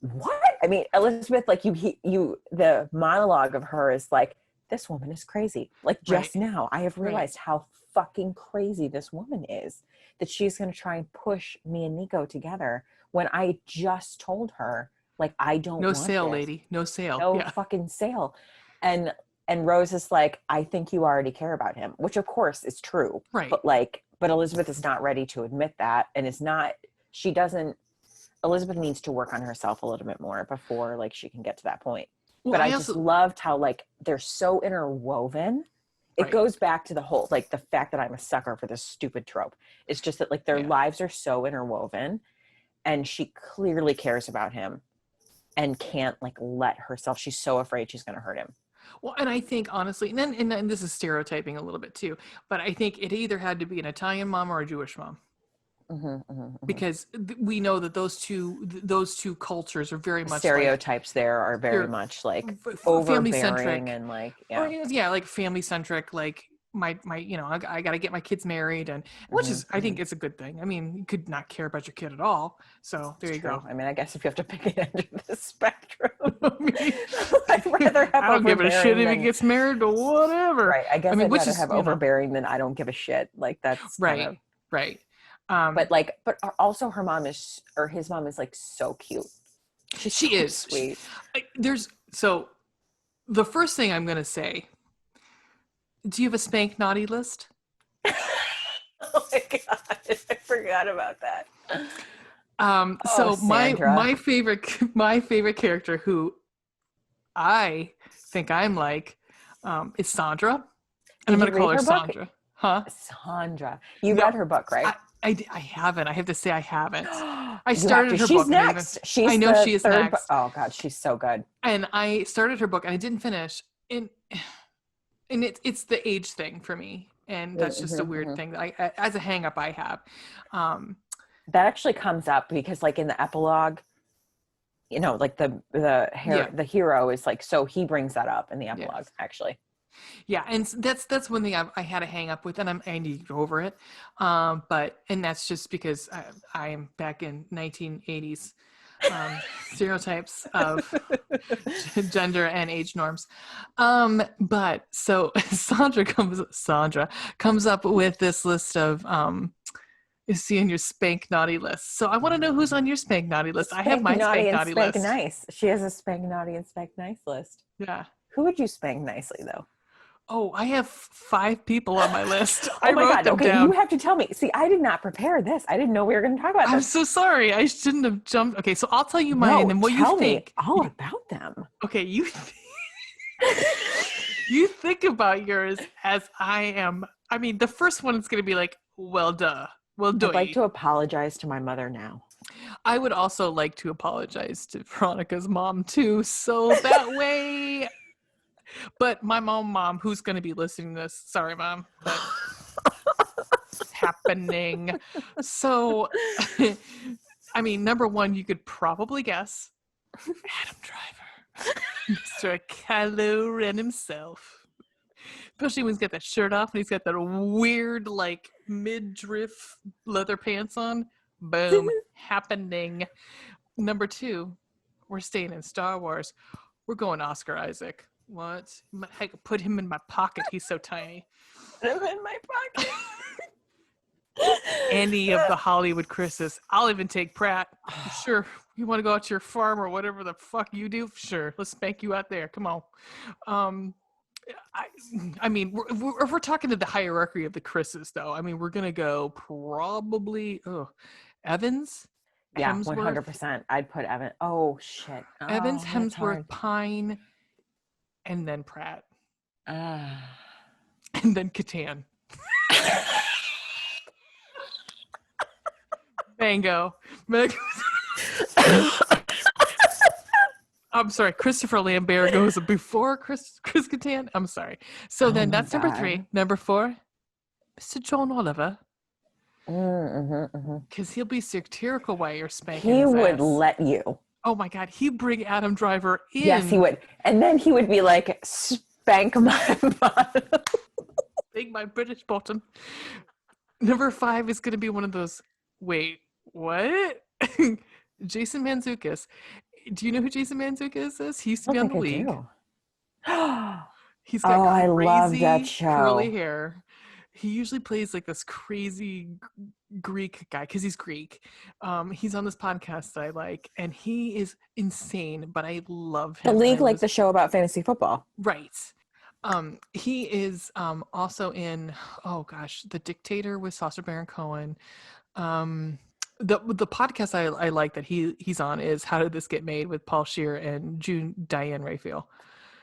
what? I mean, Elizabeth, like the monologue of her is like, this woman is crazy. Like just now, I have realized how fucking crazy this woman is, that she's going to try and push me and Nico together when I just told her, like, I don't want sale, this. lady. No sale. No fucking sale. And Rose is like, I think you already care about him, which of course is true. Right. But Elizabeth is not ready to admit that. And Elizabeth needs to work on herself a little bit more before like she can get to that point. Well, But I just loved how like they're so interwoven. It Right. goes back to the whole, like the fact that I'm a sucker for this stupid trope. It's just that like their lives are so interwoven, and she clearly cares about him and can't like let herself. She's so afraid she's going to hurt him. Well, and I think honestly, and this is stereotyping a little bit too, but I think it either had to be an Italian mom or a Jewish mom. Because we know that those two cultures are very much stereotypes. There are very much like family centric overbearing and like like family centric. Like my I got to get my kids married, and which is I think it's a good thing. I mean, you could not care about your kid at all. So there you go. I mean, I guess if you have to pick an end of the spectrum, I mean, I'd rather have. I don't give a shit if he than, gets married or whatever. Right. I guess I mean, I'd which rather is, have overbearing than I don't give a shit. Like that's right. Right. But also his mom is like so cute. She is sweet. So the first thing I'm going to say, do you have a spank naughty list? Oh my god, I forgot about that. So Sandra. my favorite character who I think I'm like is Sandra, and Did I'm going you to call her read her book? Sandra. Huh? Sandra. You No, read her book, right? I haven't. I have to say I haven't. I You have started to. her She's book. and I even- next. She's I know the she is third next. Oh god, she's so good. And I started her book and I didn't finish. And it's the age thing for me, and that's just a weird thing that I as a hang up I have. That actually comes up because like in the epilogue, you know, like the hero is like, so he brings that up in the epilogue actually. Yeah, and that's one thing I had a hang up with, and I need to go over it. And that's just because I am back in 1980s stereotypes of gender and age norms. But so Sandra comes up with this list of is he in your spank naughty list? So I want to know who's on your spank naughty list. I have my spank naughty spank list. Nice. She has a spank naughty and spank nice list. Yeah. Who would you spank nicely though? Oh, I have 5 people on my list. Oh I my wrote god! them Okay, down. you have to tell me. See, I did not prepare this. I didn't know we were going to talk about I'm this. so sorry. I shouldn't have jumped. Okay, so I'll tell you mine, No, and then what tell you think. me all about them. Okay, you you think about yours as I am. I mean, the first one is going to be like, well, duh. Well, I'd like to apologize to my mother now. I would also like to apologize to Veronica's mom too, so that way. But my mom, who's going to be listening to this? Sorry, mom. But it's happening. So, I mean, number one, you could probably guess Adam Driver, Mr. Kylo Ren himself. Especially when he's got that shirt off and he's got that weird, like, midriff leather pants on. Boom. Happening. Number two, we're staying in Star Wars. We're going Oscar Isaac. What? I could put him in my pocket. He's so tiny. Put him in my pocket. Any of the Hollywood Chris's. I'll even take Pratt. Sure. You want to go out to your farm or whatever the fuck you do? Sure. Let's spank you out there. Come on. I mean, if we're talking to the hierarchy of the Chris's, though, I mean, we're going to go probably Evans. Yeah, Hemsworth. 100%. I'd put Evan. Oh, shit. Evans, that's Hemsworth, hard. Pine, and then Pratt. Ah. And then Catan. Bango. I'm sorry, Christopher Lambert goes before Chris Kattan. I'm sorry. So then that's number 3. Number 4, Mr. John Oliver. Because he'll be satirical while you're spanking He his would ass. let you. Oh my God, he'd bring Adam Driver in. Yes, he would. And then he would be like, spank my bottom. Spank my British bottom. Number 5 is going to be one of those, wait, what? Jason Mantzoukas. Do you know who Jason Mantzoukas is? He used to be on The League. He's got I love crazy that show. curly hair. He usually plays like this crazy Greek guy because he's Greek. He's on this podcast that I like, and he is insane, but I love him. The League, like the show about fantasy football. Right. He is also in, oh gosh, The Dictator with Sacha Baron Cohen. The podcast I like that he's on is How Did This Get Made with Paul Scheer and Diane Raphael.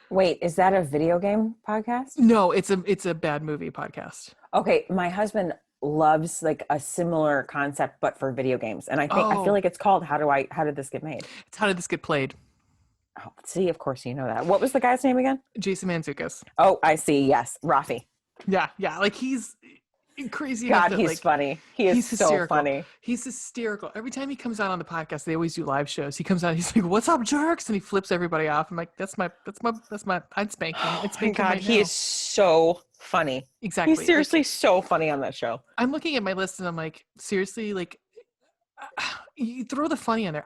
Wait, is that a video game podcast? No, it's a bad movie podcast. Okay, my husband loves like a similar concept but for video games, and I feel like it's called How Did This Get Made? It's How Did This Get Played? Oh, see, of course you know that. What was the guy's name again? Jason Mantzoukas. Oh, I see. Yes, Rafi. Yeah, like he's crazy. God, enough that, he's like, funny. He is he's so hysterical. funny. He's hysterical. Every time he comes out on the podcast, they always do live shows. He comes out, he's like, "What's up, jerks?" And he flips everybody off. I'm like, "That's my. I'd spank him. I'd spank him right he now." is so funny. Exactly. He's seriously so funny on that show. I'm looking at my list and I'm like, seriously, like, you throw the funny in there.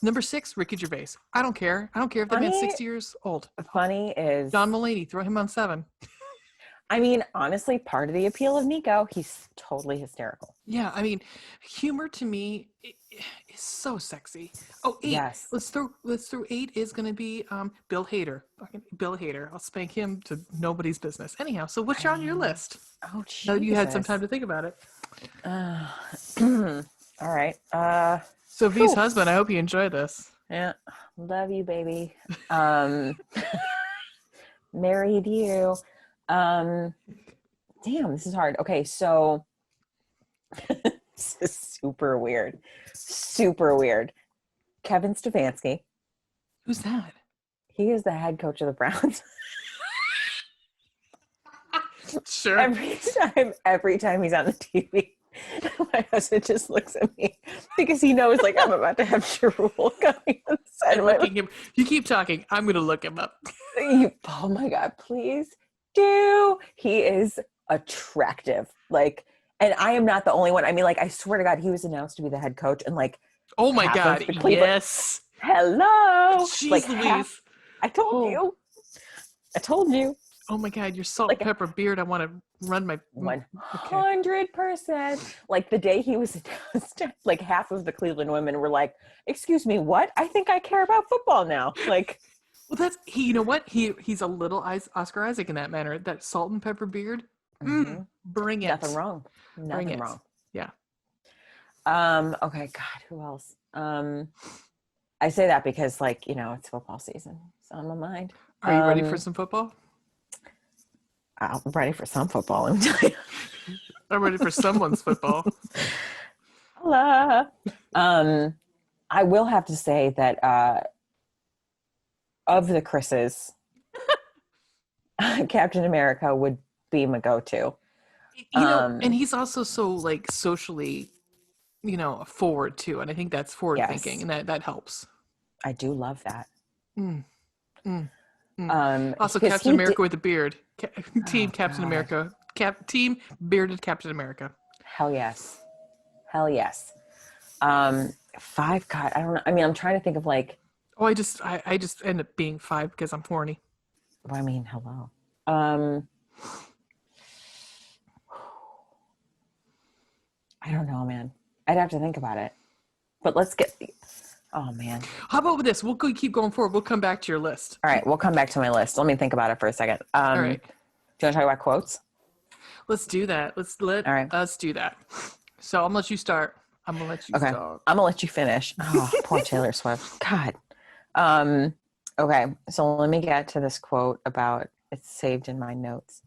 Number 6, Ricky Gervais. I don't care. I don't care if that man's Funny- 60 years old. Funny is John Mulaney, throw him on 7. I mean, honestly, part of the appeal of Nico, he's totally hysterical. Yeah, I mean, humor to me is he's so sexy. Oh, 8. Yes. Let's throw 8 is going to be Bill Hader. Fucking Bill Hader. I'll spank him to nobody's business. Anyhow, so what's on your list? Oh, Now you had some Jesus. time to think about it. All right. So V's husband, I hope you enjoy this. Yeah. Love you, baby. Married you. Damn, this is hard. Okay, so this is super weird. Super weird. Kevin Stefanski. Who's that? He is the head coach of the Browns. Sure. Every time he's on the TV, my husband just looks at me because he knows like I'm about to have drool coming on the side of my You keep talking. I'm going to look him up. Oh my God, please do. He is attractive. Like, and I am not the only one. I mean, like, I swear to God, he was announced to be the head coach and like, Oh my half of God. the Cleveland- Yes. hello. Jeez like Louise. I told you. I told you. Oh my God. Your salt Like- and pepper beard. I want to run my. 100%. Like the day he was announced, like half of the Cleveland women were like, excuse me, what? I think I care about football now. Like, Well, that's he. You know what? He's a little Oscar Isaac in that manner. That salt and pepper beard. mhm. Bring it. Nothing wrong. Bring Nothing it. wrong. Yeah. Okay, God, who else? I say that because like, you know, it's football season. It's on my mind. Are you ready for some football? I'm ready for some football, let me tell you. I'm ready for someone's football. Hello. I will have to say that of the Chris's, Captain America would be my go-to. You know, and he's also so like socially, you know, forward too, and I think that's forward Yes. thinking, and that helps. I do love that. Mm. Also, 'cause Captain he America with a beard. Team Oh, Captain God. America. Team bearded Captain America. Hell yes. Hell yes. 5, God, I don't know. I mean, I'm trying to think of like, Oh, I just end up being 5 because I'm horny. well, I mean, hello. I don't know, man. I'd have to think about it. But let's get, oh man. How about with this? We'll keep going forward. We'll come back to your list. All right, we'll come back to my list. Let me think about it for a second. All right. Do you want to talk about quotes? Let's do that. Let All right. us do that. So I'm gonna let you start. I'm gonna let you Okay. start. I'm gonna let you finish. Oh, poor Taylor Swift. God. Okay, so let me get to this quote about it's saved in my notes.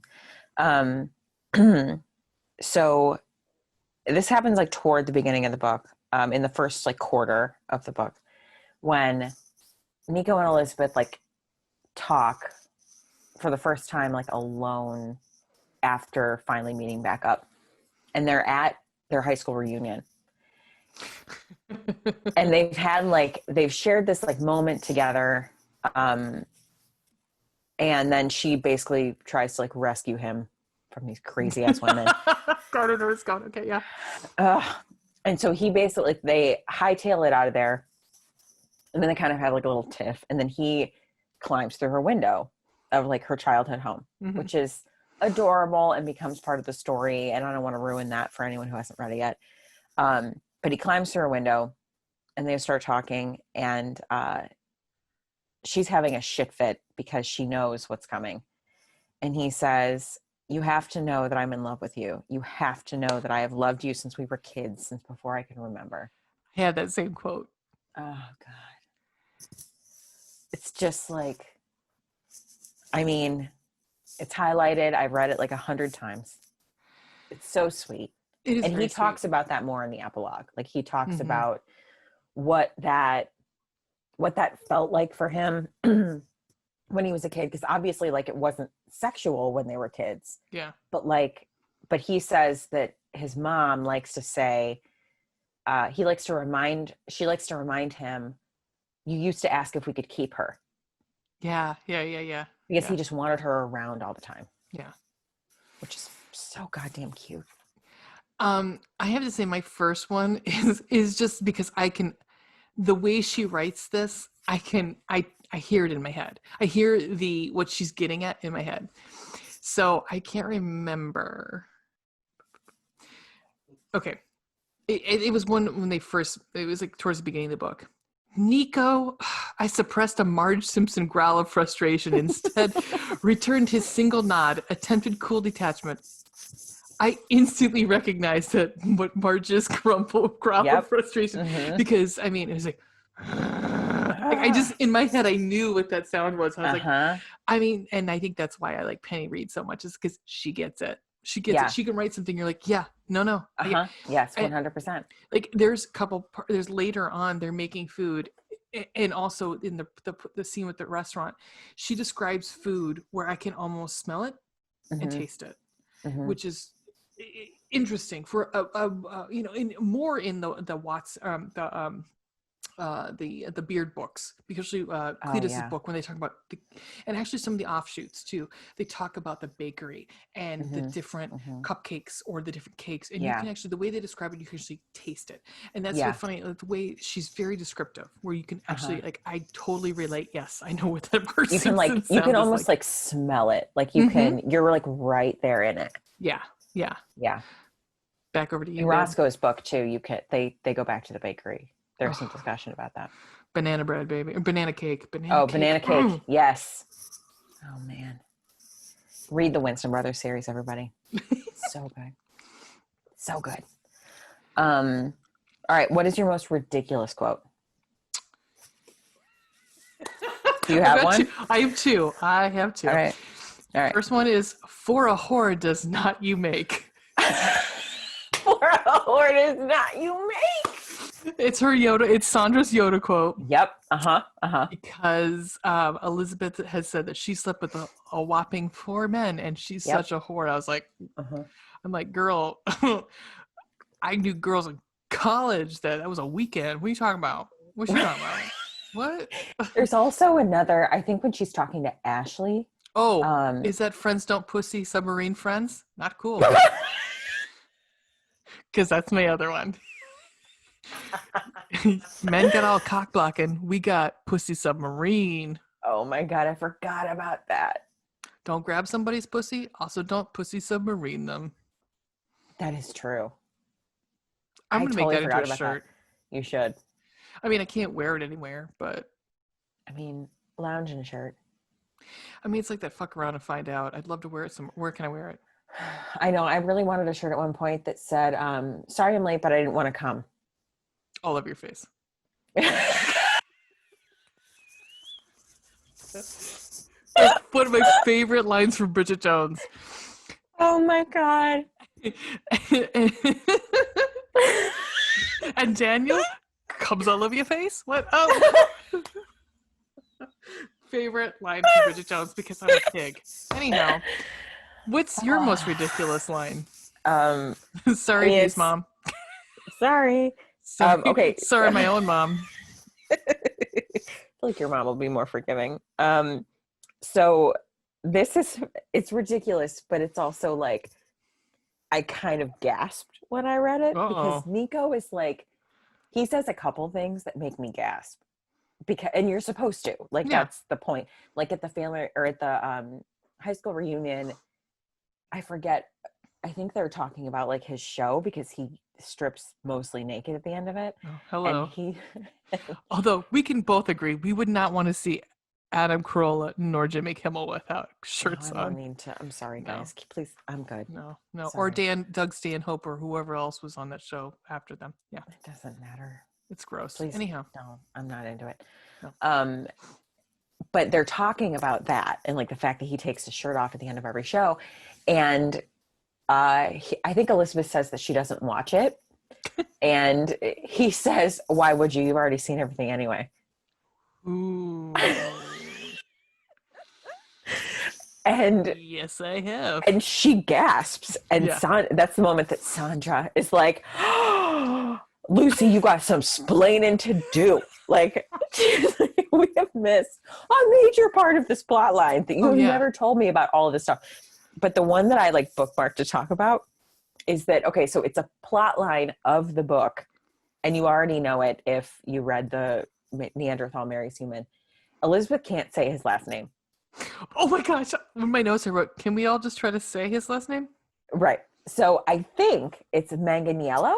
So this happens like toward the beginning of the book, in the first like quarter of the book, when Nico and Elizabeth like talk for the first time like alone after finally meeting back up, and they're at their high school reunion. And they've shared this like moment together, and then she basically tries to like rescue him from these crazy ass women. Gardner is gone. Okay, yeah. And so he basically, they hightail it out of there, and then they kind of have like a little tiff, and then he climbs through her window of like her childhood home, Mhm. which is adorable and becomes part of the story. And I don't want to ruin that for anyone who hasn't read it yet. But he climbs through her window, and they start talking, and she's having a shit fit because she knows what's coming. And he says, you have to know that I'm in love with you. You have to know that I have loved you since we were kids, since before I can remember. I had that same quote. Oh, God. It's just like, I mean, it's highlighted. I've read it like 100 times. It's so sweet. It is And very he talks sweet. about that more in the epilogue. Like he talks Mhm. about what that felt like for him when he was a kid, because obviously like it wasn't sexual when they were kids, Yeah. but he says that his mom likes to say, she likes to remind him, you used to ask if we could keep her, Yeah. because Yeah. he just wanted her around all the time, Yeah. which is so goddamn cute. I have to say my first one is just because the way she writes this, I hear it in my head. I hear what she's getting at in my head. So I can't remember. Okay. it was one when they first, it was like towards the beginning of the book. Nico, I suppressed a Marge Simpson growl of frustration, instead returned his single nod, attempted cool detachment. I instantly recognized that what Marge's growl of frustration, because I mean, it was like I just, in my head, I knew what that sound was. I was like, I mean, and I think that's why I like Penny Reed so much, is because she gets it. She gets it. She can write something. You're like, yeah, no. Yes, 100%. Like there's there's later on, they're making food. And also in the scene with the restaurant, she describes food where I can almost smell it and taste it, which is interesting for more in the Watts the Beard books, because Cletus's book, when they talk about and actually some of the offshoots too, they talk about the bakery and the different cupcakes or the different cakes, and you can actually, the way they describe it, you can actually taste it, and that's so funny, like, the way she's very descriptive, where you can actually like, I totally relate. Yes, I know what that person. You can like, you can almost like smell it, like you can. You're like right there in it. Yeah. Back over to you. In Roscoe's book too, you can. They go back to the bakery. There's some discussion about that. Banana bread, baby. Or banana cake. Banana cake. Yes. Oh, man. Read the Winston Brothers series, everybody. So good. So good. All right. What is your most ridiculous quote? Do you have one? I have two. I have two. All right. First one is, for a whore does not you make. For a whore does not you make. It's her Yoda. It's Sandra's Yoda quote. Yep. Because Elizabeth has said that she slept with a whopping 4 men, and she's such a whore. I was like, I'm like, girl, I knew girls in college that was a weekend. What are you talking about? What's she talking about? What? There's also another, I think when she's talking to Ashley. Oh, is that Friends Don't Pussy Submarine Friends? Not cool. Because that's my other one. Men got all cock blocking. We got pussy submarine. Oh my God, I forgot about that. Don't grab somebody's pussy. Also, don't pussy submarine them. That is true. I'm going to make that into a shirt. That. You should. I mean, I can't wear it anywhere, but. I mean, lounge in a shirt. I mean, it's like that fuck around and find out. I'd love to wear it where can I wear it? I know. I really wanted a shirt at one point that said, sorry I'm late, but I didn't want to come. All over your face. One of my favorite lines from Bridget Jones. Oh my God. And Daniel comes all over your face? What? Oh. Favorite line from Bridget Jones, because I'm a pig. Anyhow, what's your most ridiculous line? Sorry, please, Mom. Sorry. Okay. Sorry, my own mom. I feel like your mom will be more forgiving. So it's ridiculous, but it's also like, I kind of gasped when I read it. Because Nico is like, he says a couple things that make me gasp. And you're supposed to, like, that's the point. Like at the family, or at the high school reunion, I forget, I think they're talking about like his show, because he strips mostly naked at the end of it. Oh, hello. And although we can both agree, we would not want to see Adam Carolla nor Jimmy Kimmel without shirts I on. don't mean to. I'm sorry, guys. No. Please, I'm good. No. Sorry. Or Doug Stanhope, or whoever else was on that show after them. Yeah. It doesn't matter. It's gross. Please, anyhow. No, I'm not into it. No. But they're talking about that, and like the fact that he takes his shirt off at the end of every show. And I think Elizabeth says that she doesn't watch it. And he says, why would you? You've already seen everything anyway. Ooh. And yes, I have. And she gasps. And that's the moment that Sandra is like, oh, Lucy, you got some splaining to do. Like, we have missed a major part of this plot line that you have never told me about all of this stuff. But the one that I like bookmarked to talk about is that, okay, so it's a plot line of the book, and you already know it if you read the Neanderthal Marries Human. Elizabeth can't say his last name. Oh my gosh. In my notes I wrote, can we all just try to say his last name? Right. So I think it's Manganiello.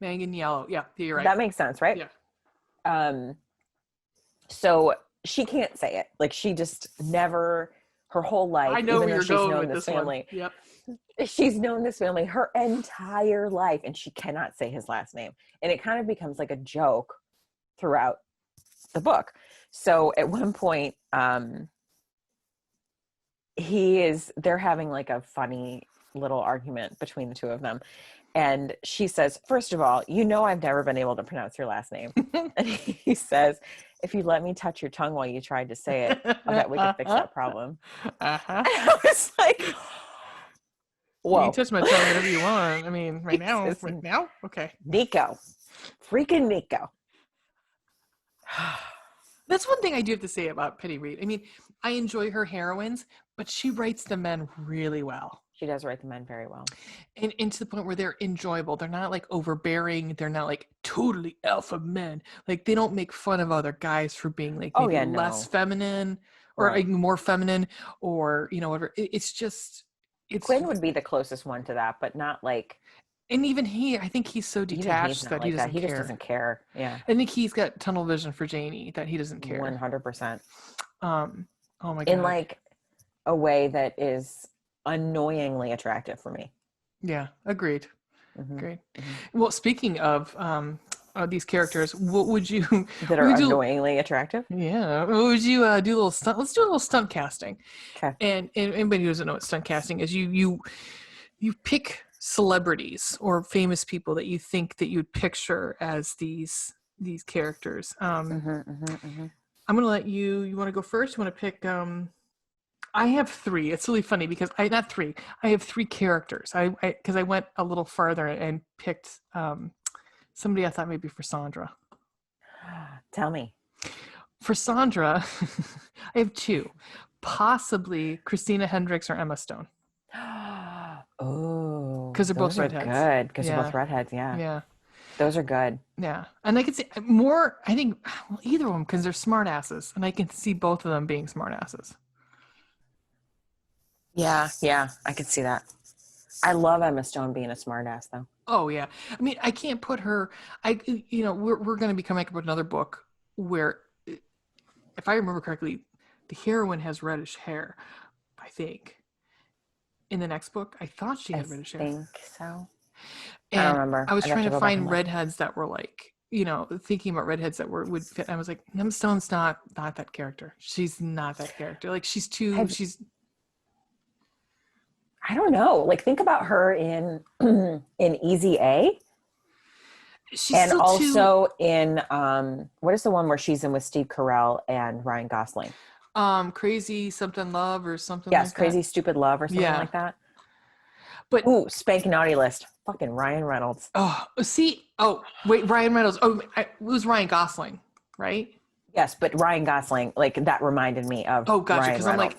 Manganiello. Yeah, you're right. That makes sense, right? Yeah. So she can't say it. Like she just never, her whole life, I know even where though you're she's going known with this this family, one. Yep. she's known this family her entire life, and she cannot say his last name. And it kind of becomes like a joke throughout the book. So at one point, they're having like a funny little argument between the two of them. And she says, first of all, I've never been able to pronounce your last name. And he says, if you let me touch your tongue while you tried to say it, I bet we could fix that problem. Uh-huh. And I was like, You whoa. can touch my tongue whenever you want. I mean, right now. Jesus. Right now? Okay. Nico. Freaking Nico. That's one thing I do have to say about Penny Reed. I mean, I enjoy her heroines, but she writes the men really well. She does write the men very well. And to the point where they're enjoyable. They're not like overbearing. They're not like totally alpha men. Like they don't make fun of other guys for being like maybe less feminine or like more feminine or, whatever. It's just, Quinn would be the closest one to that, but not like. And even I think he's so detached that he doesn't care. He just doesn't care. Yeah. I think he's got tunnel vision for Janie that he doesn't care. 100%. Oh my God. In like a way that is annoyingly attractive for me. Yeah, agreed. Mm-hmm. Great. Mm-hmm. Well, speaking of these characters, what would you that are annoyingly attractive? Yeah. What would you do a little stunt? Let's do a little stunt casting. Okay. And anybody who doesn't know what stunt casting is, you pick celebrities or famous people that you think that you'd picture as these characters. I'm gonna let you want to go first? You want to pick I have 3. It's really funny because I have 3 characters. Because I went a little farther and picked somebody I thought maybe for Sandra. Tell me. For Sandra, I have 2. Possibly Christina Hendricks or Emma Stone. Oh. Because they're both redheads. Good. Because they're both redheads, yeah. Yeah. Those are good. Yeah. And I could see more, I think, either of them because they're smart asses. And I can see both of them being smart asses. Yeah, I could see that. I love Emma Stone being a smartass, though. Oh yeah, I mean, I can't put her. We're going to be coming up with another book where, if I remember correctly, the heroine has reddish hair. I think. In the next book, I thought she had reddish hair. I think so. And I don't remember. I was trying to find redheads that were like, thinking about redheads that would fit. I was like, Emma Stone's not that character. She's not that character. Like she's too. I don't know. Like think about her in Easy A. She's also in what is the one where she's in with Steve Carell and Ryan Gosling? Crazy Something Love or something. Yes, like Crazy that. Stupid Love or something like that. But Spank Naughty List. Fucking Ryan Reynolds. Ryan Reynolds. It was Ryan Gosling, right? Yes, but Ryan Gosling, like that reminded me of. Oh, gotcha. Because I'm like,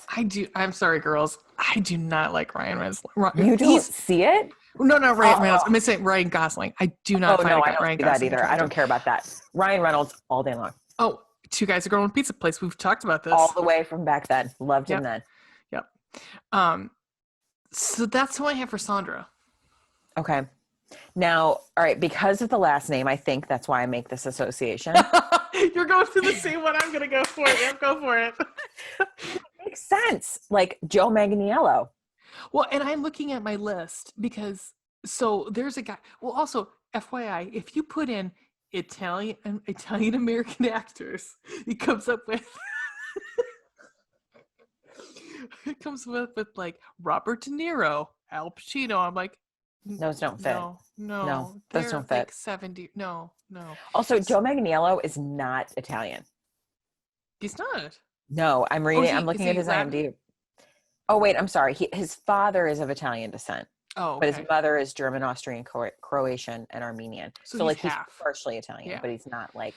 I'm sorry, girls. I do not like Ryan Reynolds. You don't see it? No, Ryan Reynolds. I'm saying Ryan Gosling. I do not find Ryan Gosling either. I don't care about that. Ryan Reynolds all day long. Oh, Two Guys, a Girl, and a Pizza Place. We've talked about this all the way from back then. Loved him then. Yep. So that's who I have for Sandra. Okay. Now, all right, because of the last name, I think that's why I make this association. You're going for the same one. I'm going to go for it. Yeah, go for it. Makes sense. Like Joe Manganiello. Well, and I'm looking at my list because there's a guy. Well, also FYI, if you put in Italian American actors, it comes up with like Robert De Niro, Al Pacino. I'm like, those don't fit. No, those don't fit. Like 70. No. Also, Joe Manganiello is not Italian. He's not. No, I'm reading. I'm looking at his IMDb. Oh wait, I'm sorry. His father is of Italian descent. Oh, okay. But his mother is German, Austrian, Croatian, and Armenian. So like he's partially Italian, but he's not like.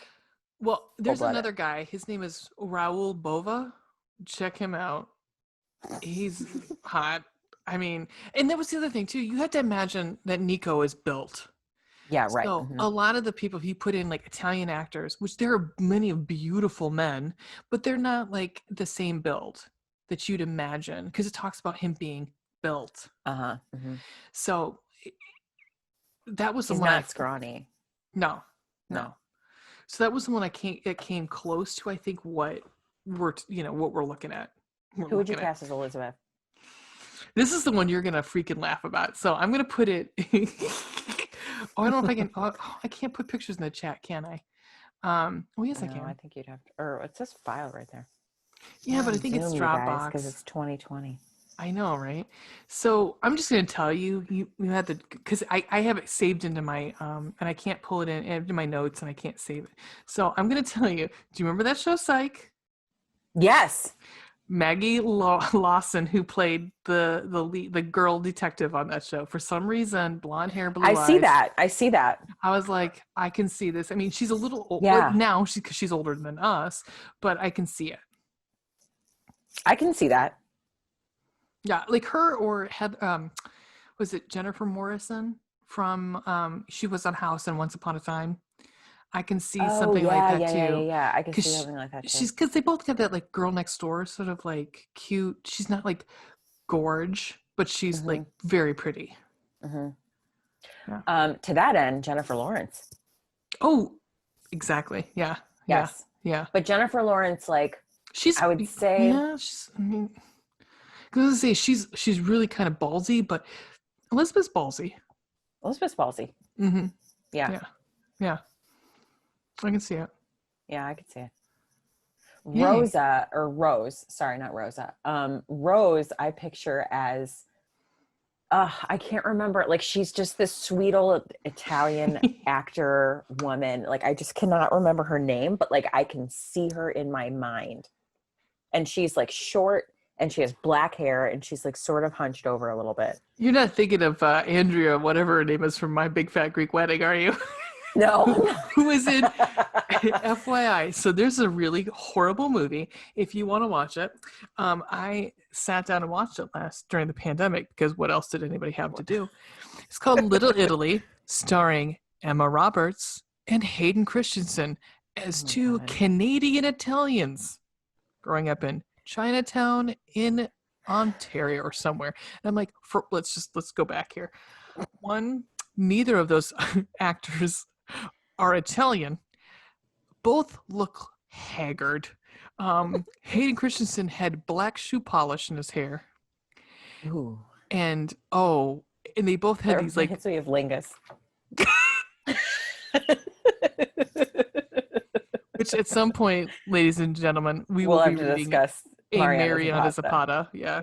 Well, there's another guy. His name is Raul Bova. Check him out. He's hot. I mean, and that was the other thing too. You had to imagine that Nico is built. Yeah, right. So a lot of the people he put in like Italian actors, which there are many beautiful men, but they're not like the same build that you'd imagine because it talks about him being built. Uh-huh. Mm-hmm. So that was the one. He's not scrawny. No, no. No. So that was the one it came close to, I think, what we're looking at. Who would you cast as Elizabeth? This is the one you're gonna freaking laugh about. So I'm gonna put it. Oh, I don't know if I can. Oh, I can't put pictures in the chat, can I? Oh yes, I No, can. I think you'd have to. Or it says file right there. Yeah, but I think it's Dropbox because it's 2020. I know, right? So I'm just gonna tell you, you had to, because I have it saved into my and I can't pull it into my notes and I can't save it. So I'm gonna tell you. Do you remember that show, Psych? Yes. Maggie Lawson, who played the lead, the girl detective on that show, for some reason, blonde hair, blue eyes. I see that. I was like, I can see this. I mean, she's a little old Yeah. now, because she's older than us, but I can see it. I can see that. Yeah, like her or was it Jennifer Morrison from she was on House and Once Upon a Time. I can see something like that too. Yeah. I can see 'Cause something like that too. She's because they both have that like girl next door sort of like cute. She's not like gorge, but she's like very pretty. Yeah. To that end, Jennifer Lawrence. Oh, exactly. Yeah. Yes. Yeah. But Jennifer Lawrence, like, She's. I would say. Yeah. I mean, because I say she's really kind of ballsy, but Elizabeth's ballsy. Elizabeth Ballsy. Mm-hmm. Yeah. Yeah. I can see it. Yeah, I could see it. Yay. Rose, sorry, not Rosa. Rose, I picture as, I can't remember. Like, she's just this sweet old Italian actor woman. Like, I just cannot remember her name, but like, I can see her in my mind. And she's like short and she has black hair and she's like sort of hunched over a little bit. You're not thinking of Andrea, whatever her name is from My Big Fat Greek Wedding, are you? No. Who is in FYI. So there's a really horrible movie. If you want to watch it, I sat down and watched it during the pandemic because what else did anybody have to do? It's called Little Italy, starring Emma Roberts and Hayden Christensen as two Canadian Italians growing up in Chinatown in Ontario or somewhere. And I'm like, let's go back here. One, neither of those actors are Italian. Both look haggard. Hayden Christensen had black shoe polish in his hair. Ooh. And they both had these like hits me of Lingus. which at some point, ladies and gentlemen, we We'll will have be to reading discuss a Mariana Zapata. Zapata. Yeah.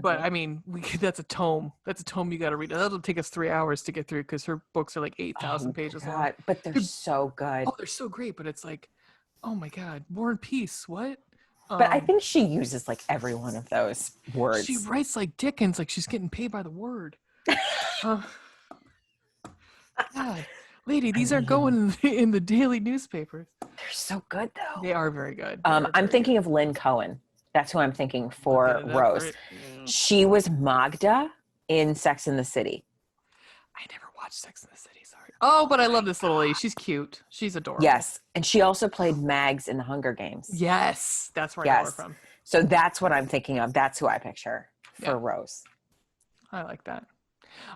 But I mean, that's a tome. That's a tome you got to read. That'll take us 3 hours to get through because her books are like 8,000 pages long. But they're so good. Oh, they're so great. But it's like, oh my God, War and Peace. What? But I think she uses like every one of those words. She writes like Dickens, like she's getting paid by the word. God, lady, these are going in the daily newspapers. They're so good though. They are very good. I'm thinking of Lynn Cohen. That's who I'm thinking for Rose. She was Magda in Sex and the City. I never watched Sex and the City. Sorry. Oh, but I love this little lady. She's cute. She's adorable. Yes, and she also played Mags in the Hunger Games. Yes, that's where I know her from. So that's what I'm thinking of. That's who I picture for Rose. I like that.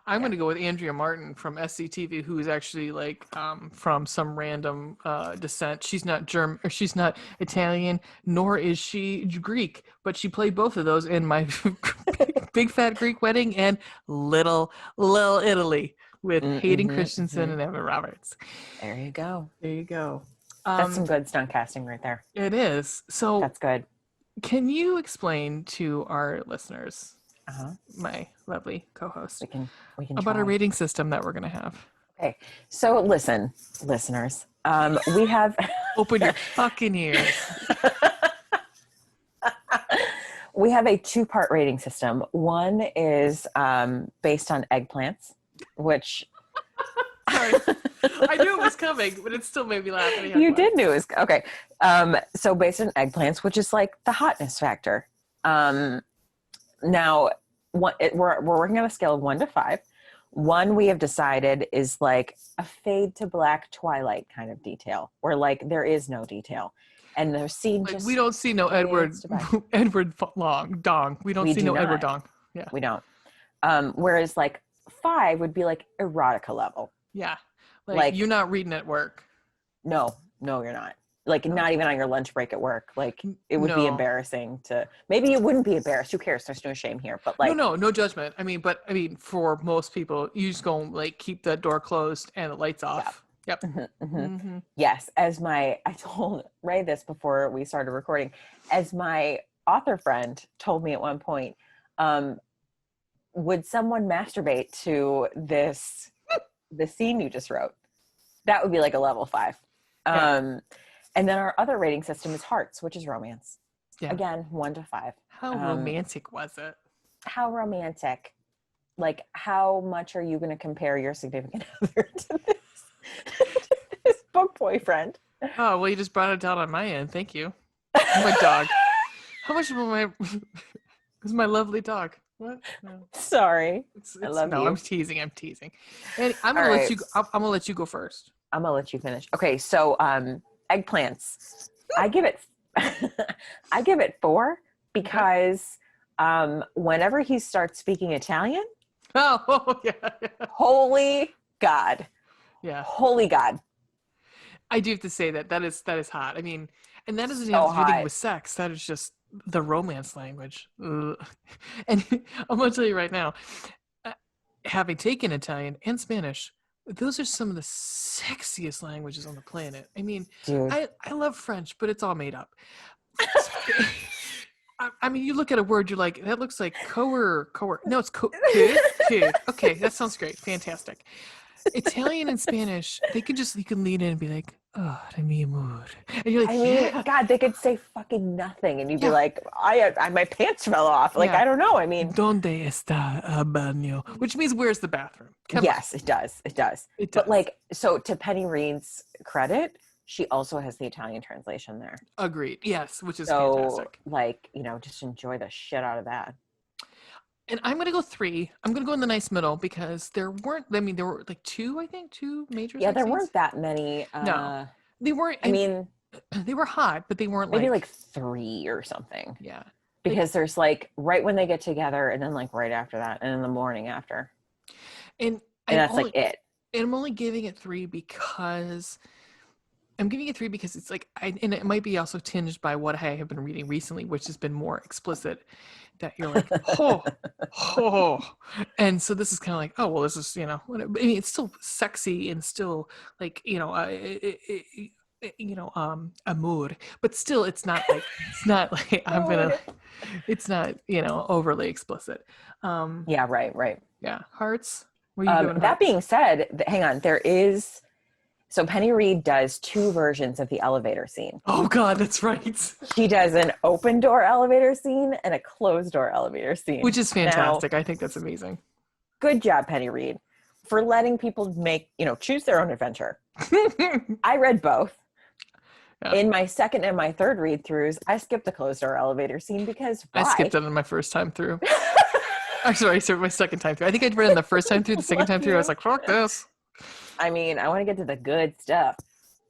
I'm going to go with Andrea Martin from SCTV, who is actually like from some random descent. She's not German, or she's not Italian, nor is she Greek, but she played both of those in My Big Fat Greek Wedding and Little Italy with Hayden Christensen and Emma Roberts. There you go. There you go. That's some good stunt casting right there. It is. So that's good. Can you explain to our listeners, my lovely co-host, we can about try. our rating system that we're going to have? Okay. So listen, listeners, we have open your fucking ears. We have a 2-part rating system. One is based on eggplants, which Sorry. I knew it was coming, but it still made me laugh. You did know it was okay. So based on eggplants, which is like the hotness factor. Now, we're working on a scale of 1 to 5. 1 we have decided is like a fade to black Twilight kind of detail, where like there is no detail, and the scene like, just we don't see no Edward Dong. We don't see no not. Edward Dong. Yeah, we don't. Whereas like 5 would be like erotica level. Yeah, Like you're not reading at work. No, you're not. Like not even on your lunch break at work. Like it would be No. embarrassing to. Maybe it wouldn't be embarrassed. Who cares? There's no shame here. But like, No judgment. I mean, for most people, you just go like keep the door closed and the lights off. Yep. yes. I told Ray this before we started recording. As my author friend told me at one point, would someone masturbate to the scene you just wrote? That would be like a level 5. Yeah. And then our other rating system is hearts, which is romance. Yeah. Again, 1 to 5. How romantic was it? How romantic? Like, how much are you going to compare your significant other to this book boyfriend? Oh, well, you just brought it down on my end. Thank you. My dog. How much was my lovely dog? What? No. Sorry. I love you. I'm teasing. And I'm gonna let you. I'm gonna let you go first. I'm gonna let you finish. Okay, so eggplants. I give it 4 because whenever he starts speaking Italian, Oh yeah. holy God. Yeah. Holy God. I do have to say that is hot. I mean, and that doesn't So have to do anything hot. with sex. That is just the romance language. Ugh. And I'm gonna tell you right now, having taken Italian and Spanish, those are some of the sexiest languages on the planet. I mean, Dude. I love French, but it's all made up. I mean, you look at a word, you're like, that looks like coer. No, it's kid. Okay, that sounds great. Fantastic. Italian and Spanish, you can lean in and be like, oh, mi amor. And you're like, I mean, yeah. God, they could say fucking nothing, and you'd be Yeah. like, I my pants fell off. Like, Yeah. I don't know. I mean, Donde está el baño? Which means where's the bathroom? Come on. yes, it does. It does. It But does. like, so to Penny Reed's credit, she also has the Italian translation there. Agreed. Yes, which is So, fantastic. like, just enjoy the shit out of that. And I'm gonna go 3. I'm gonna go in the nice middle because there were like 2, I think, 2 major. Yeah, sex there scenes. weren't that many. No. They weren't. I mean, they were hot, but they weren't maybe like 3 or something. yeah. Because there's like right when they get together, and then like right after that, and in the morning after, And and that's like it. And I'm only giving it 3 because it's like, and it might be also tinged by what I have been reading recently, which has been more explicit. That you're like, oh, and so this is kind of like, oh well, this is whatever. I mean, it's still sexy and still like a mood, but still, it's not like it's not overly explicit. Yeah, right. Yeah, hearts. What are you doing? That Hearts? being said, hang on, there is. So Penny Reed does 2 versions of the elevator scene. Oh God, that's right. She does an open door elevator scene and a closed door elevator scene. Which is fantastic. I think that's amazing. Good job, Penny Reed, for letting people choose their own adventure. I read both. Yeah. In my second and my third read throughs, I skipped the closed door elevator scene because why? I skipped it on my first time through. Actually, I skipped my second time through. I think I'd read it the first time through. The second time through, I was like, fuck this. I mean, I want to get to the good stuff.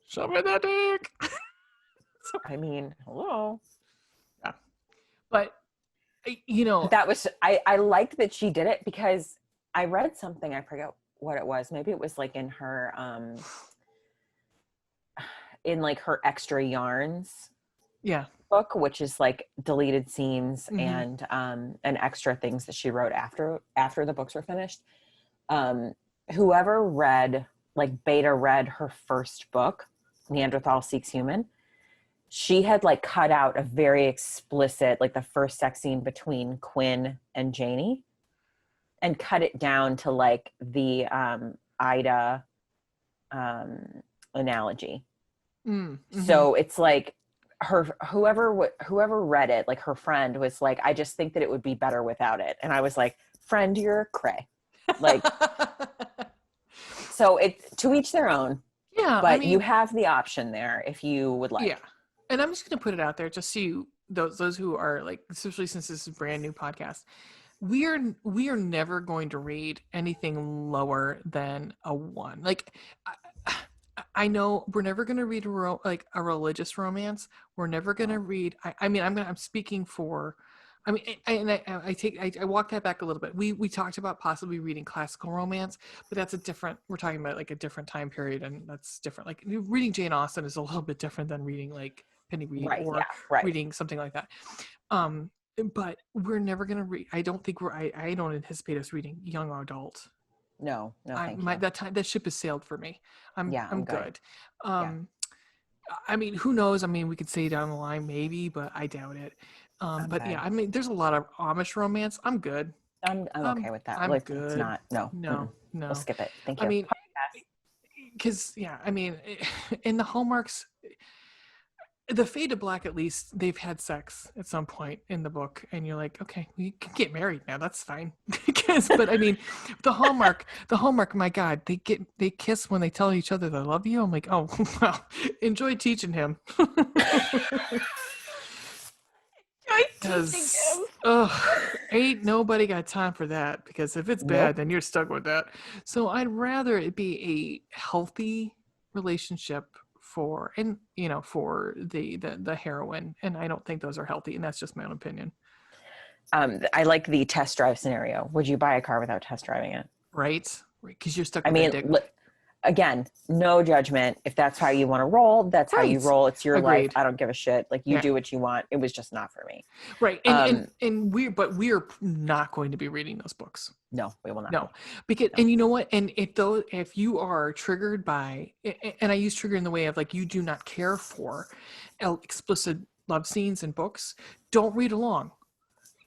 Shove me that dick. I mean, hello. Yeah. But, That was, I liked that she did it because I read something, I forget what it was. Maybe it was like in her, in like her extra yarns yeah. book, which is like deleted scenes Mhm. and extra things that she wrote after the books were finished. Whoever beta read her first book, Neanderthal Seeks Human, she had like cut out a very explicit, like the first sex scene between Quinn and Janie, and cut it down to like the Ida analogy. Mm-hmm. So it's like whoever read it, like her friend was like, I just think that it would be better without it. And I was like, friend, you're cray. Like, so it's to each their own. Yeah. But you have the option there if you would like. Yeah. And I'm just going to put it out there just so you, those who are like, especially since this is a brand new podcast, we are never going to read anything lower than a 1. Like, I know we're never going to read a religious romance. We're never going to read. I'm speaking for I mean, I walk that back a little bit. We talked about possibly reading classical romance, but that's we're talking about like a different time period, and that's different. Like reading Jane Austen is a little bit different than reading like Penny Reed Right. or Yeah. Right. reading something like that. But we're never gonna read. I don't think I don't anticipate us reading young adult. No. Thank you. That ship has sailed for me. I'm I'm good. Yeah. I mean, who knows? I mean, we could say down the line maybe, but I doubt it. But Okay. yeah, I mean, there's a lot of Amish romance. I'm good. I'm okay with that. I'm Like, good. it's not. No. No, We'll no. skip it. Thank you. I mean, because yeah, I mean, in the Hallmarks, the Fade to Black, at least they've had sex at some point in the book, and you're like, okay, we can get married now. That's fine. But I mean, the Hallmark, my God, they kiss when they tell each other they love you. I'm like, oh, well, enjoy teaching him. Because ain't nobody got time for that, because if it's bad, then you're stuck with that. So I'd rather it be a healthy relationship for the heroine, and I don't think those are healthy, and that's just my own opinion. I like the test drive scenario. Would you buy a car without test driving it? Right, because you're stuck I with mean, that dick. again, no judgment. If that's how you want to roll, that's how you Right. roll. It's your life. Agreed. I don't give a shit. Like, you Yeah. do what you want. It was just not for me. Right, and we're not going to be reading those books. No, we will not. No, because and you know what? And if you are triggered by, and I use trigger in the way of like you do not care for explicit love scenes in books, don't read along.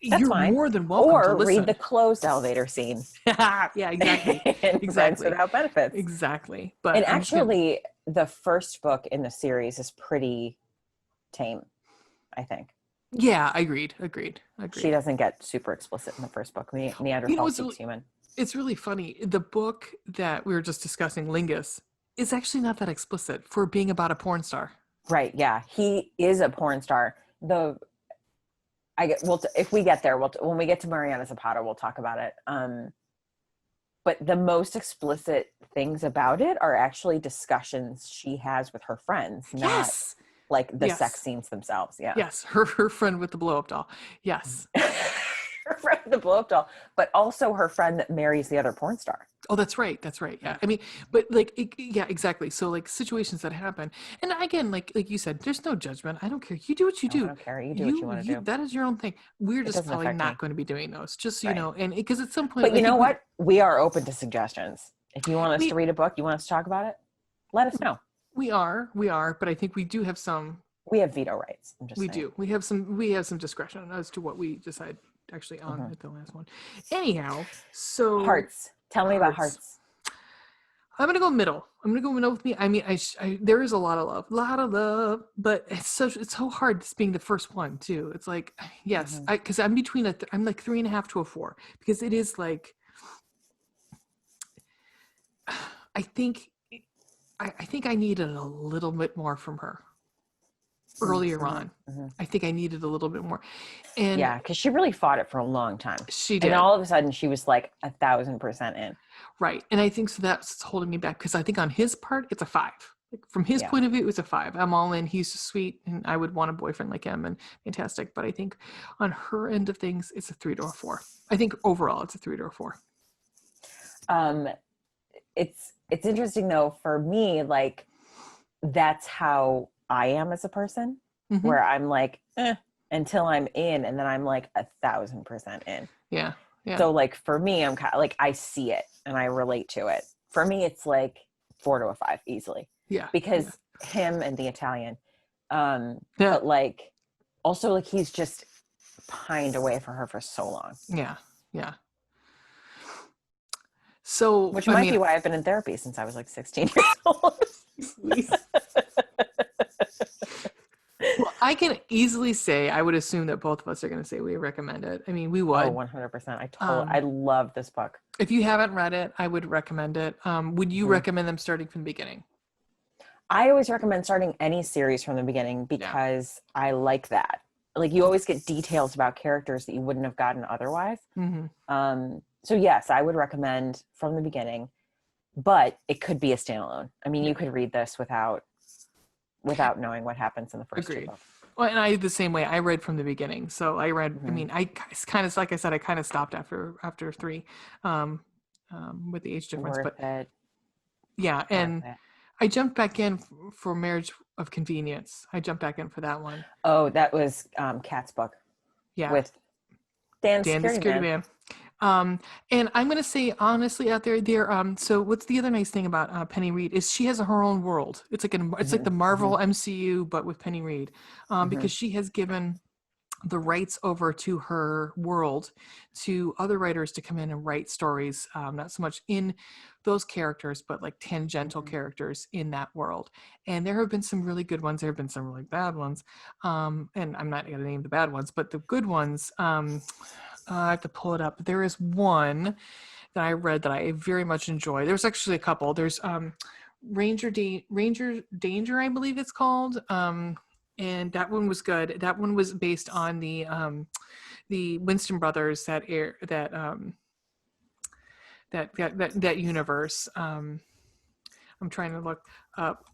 That's You're fine. more than welcome to Or listen. read the closed elevator scene. Yeah, exactly. in Friends Exactly. Without Benefits. Exactly. But And I'm just gonna- actually, the first book in the series is pretty tame, I think. yeah, agreed. She doesn't get super explicit in the first book. Neanderthal what's speaks human. It's really funny. The book that we were just discussing, Lingus, is actually not that explicit for being about a porn star. Right, yeah. He is a porn star. If we get there, when we get to Mariana Zapata, we'll talk about it. But the most explicit things about it are actually discussions she has with her friends, not Yes. like the Yes. sex scenes themselves. Yeah. Yes. Her friend with the blow up doll. Yes. Her friend, the blow up doll, but also her friend that marries the other porn star. Oh, that's right. Yeah. I mean, but like, yeah, exactly. So like situations that happen, and again, like you said, there's no judgment. I don't care. You do what you do. I don't care. You do what you want to do. That is your own thing. We're just doesn't probably affect not me. going to be doing those. Just Right. and because at some point. But you know what? We are open to suggestions. If you want us to read a book, you want us to talk about it, let us know. We are, but I think we do have some. We have veto rights. I'm just We saying. do. We have some discretion as to what we decide actually on at the last one. Anyhow, so Hearts. Tell me about Hearts. I'm gonna go middle. I'm gonna go middle with me. I mean, there is a lot of love, but it's so hard this being the first one too. It's like, yes, because I'm between I'm like 3.5 to a 4, because it is like, I think I needed a little bit more from her earlier on. I think I needed a little bit more, and Yeah, because she really fought it for a long time. she did. And all of a sudden, she was like 1,000% in. Right. And I think so that's holding me back, because I think on his part, it's a 5. Like from his point of view, it was a 5. I'm all in. He's sweet, and I would want a boyfriend like him, and fantastic. But I think on her end of things, it's a 3 to a 4. I think overall, it's a 3 to a 4. It's interesting though, for me, like, that's how I am as a person, where I'm like, until I'm in, and then I'm like 1,000% in. Yeah. Yeah. So like for me, I'm kind of like, I see it and I relate to it. For me, it's like 4 to a 5 easily. Yeah. Because him and the Italian, but like also like he's just pined away for her for so long. Yeah. Yeah. So, Which might be why I've been in therapy since I was like 16 years old. Well, I can easily say, I would assume that both of us are going to say we recommend it. I mean, we would. Oh, 100%. I love this book. If you haven't read it, I would recommend it. Would you recommend them starting from the beginning? I always recommend starting any series from the beginning because I like that. Like, you always get details about characters that you wouldn't have gotten otherwise. So yes, I would recommend from the beginning, but it could be a standalone. I mean, you could read this without knowing what happens in the first two books. Well, and I the same way. I read from the beginning, so I read. I Mhm. mean, I kind of, like I said, I kind of stopped after 3, with the age difference. Worth But it. yeah, Worth and it. I jumped back in for Marriage of Convenience. I jumped back in for that one. Oh, that was Kat's book Yeah, with Dan Dan the Security Security Man. Man. And I'm gonna say honestly, out there. So what's the other nice thing about Penny Reed is she has her own world. It's like it's like the Marvel MCU, but with Penny Reed, because she has given the rights over to her world to other writers to come in and write stories, not so much in those characters, but like tangential characters in that world. And there have been some really good ones. There have been some really bad ones. And I'm not going to name the bad ones, but the good ones, I have to pull it up. There is one that I read that I very much enjoy. There's actually a couple. There's Ranger Danger, I believe it's called. And that one was good. That one was based on the Winston brothers that that universe. I'm trying to look up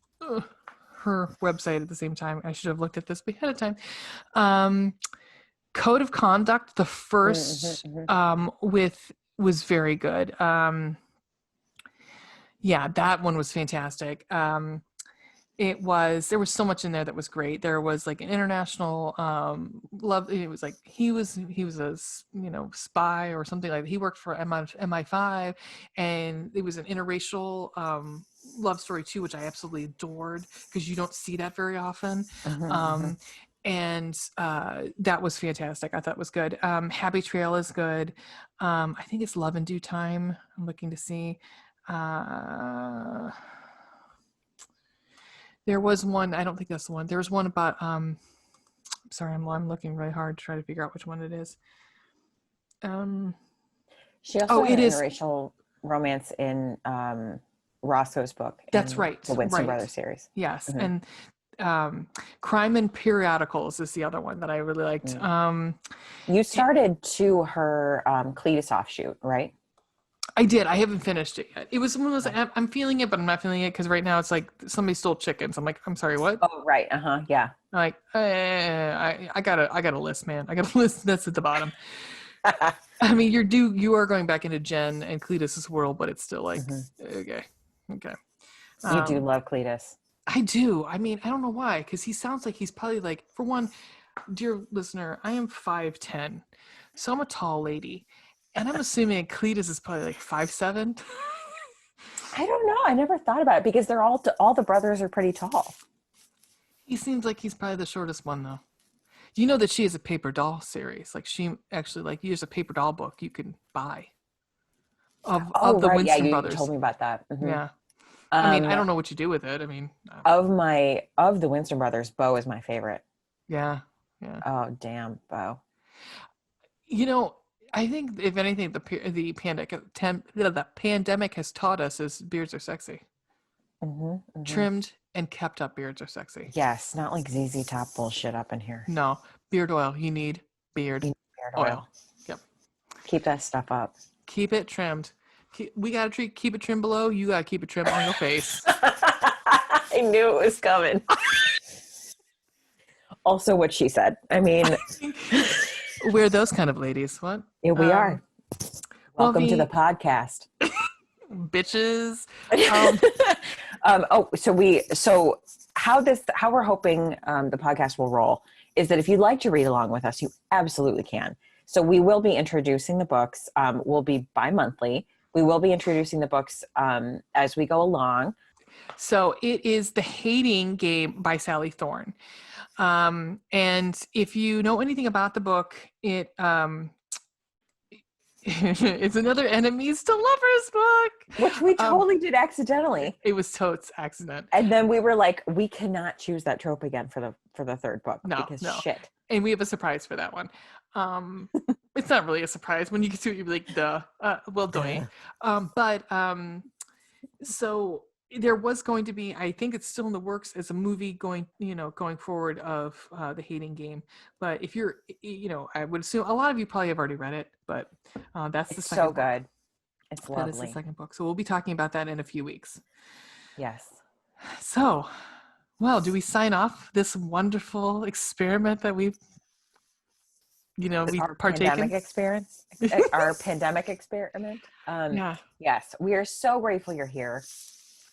her website at the same time. I should have looked at this ahead of time. Code of Conduct, the first was very good. Yeah, that one was fantastic. There was so much in there that was great. There was like an international love. It was like he was a spy or something like that. He worked for MI5, and it was an interracial love story too, which I absolutely adored because you don't see that very often. And that was fantastic. I thought it was good. Happy Trail is good. I think it's Love in Due Time. I'm looking to see. There was one, I don't think that's the one. There was one about, sorry, I'm looking really hard to try to figure out which one it is. She also had it an is. interracial romance in Roscoe's book. That's in right. The Winston right. Brothers series. Yes. And Crime and Periodicals is the other one that I really liked. You started to her Cletus offshoot, right? I did. I haven't finished it yet. It was one of those, I'm feeling it, but I'm not feeling it because right now it's like somebody stole chickens. I'm like, I'm sorry, what? Oh, right. Yeah. I'm like, I got a list, man. I got a list that's at the bottom. I mean, you are going back into Jen and Cletus's world, but it's still like, okay. You do love Cletus. I do. I mean, I don't know why, because he sounds like he's probably like, for one, dear listener, I am 5'10", so I'm a tall lady. And I'm assuming Cletus is probably like 5'7". I don't know. I never thought about it because they're all the brothers are pretty tall. He seems like he's probably the shortest one, though. Do you know that she has a paper doll series? Like she actually there's a paper doll book you can buy of the right. Winston you brothers. told me about that. Yeah. I mean, I don't know what you do with it. I mean, of the Winston brothers, Bo is my favorite. Yeah. Oh, damn, Bo. I think if anything, the pandemic has taught us is beards are sexy. Trimmed and kept up beards are sexy. Yes, not like ZZ Top bullshit up in here. No, beard oil. You need beard oil. Yep. Keep that stuff up. Keep it trimmed. We gotta keep it trimmed below. You gotta keep it trimmed on your face. I knew it was coming. Also, what she said. I mean, we're those kind of ladies. What? Here we are. Welcome to the podcast, bitches. So how we're hoping the podcast will roll is that if you'd like to read along with us, you absolutely can. So we will be introducing the books. We'll be bi-monthly. We will be introducing the books as we go along. So it is The Hating Game by Sally Thorne. And if you know anything about the book, it's another enemies to lovers book, which we totally did accidentally. It was totes accident. And then we were like, we cannot choose that trope again for the third book. No. Shit. And we have a surprise for that one. It's not really a surprise when you get to it. You'll be like, duh. Well, doing. So there was going to be, I think it's still in the works as a movie going forward of The Hating Game. But if you're, I would assume a lot of you probably have already read it, but that's the second book. So good. It's lovely. That is the second book. So we'll be talking about that in a few weeks. Yes. So Well, do we sign off this wonderful experiment that we've Our partaken? pandemic experience, our pandemic experiment. Yeah. Yes, we are so grateful you're here.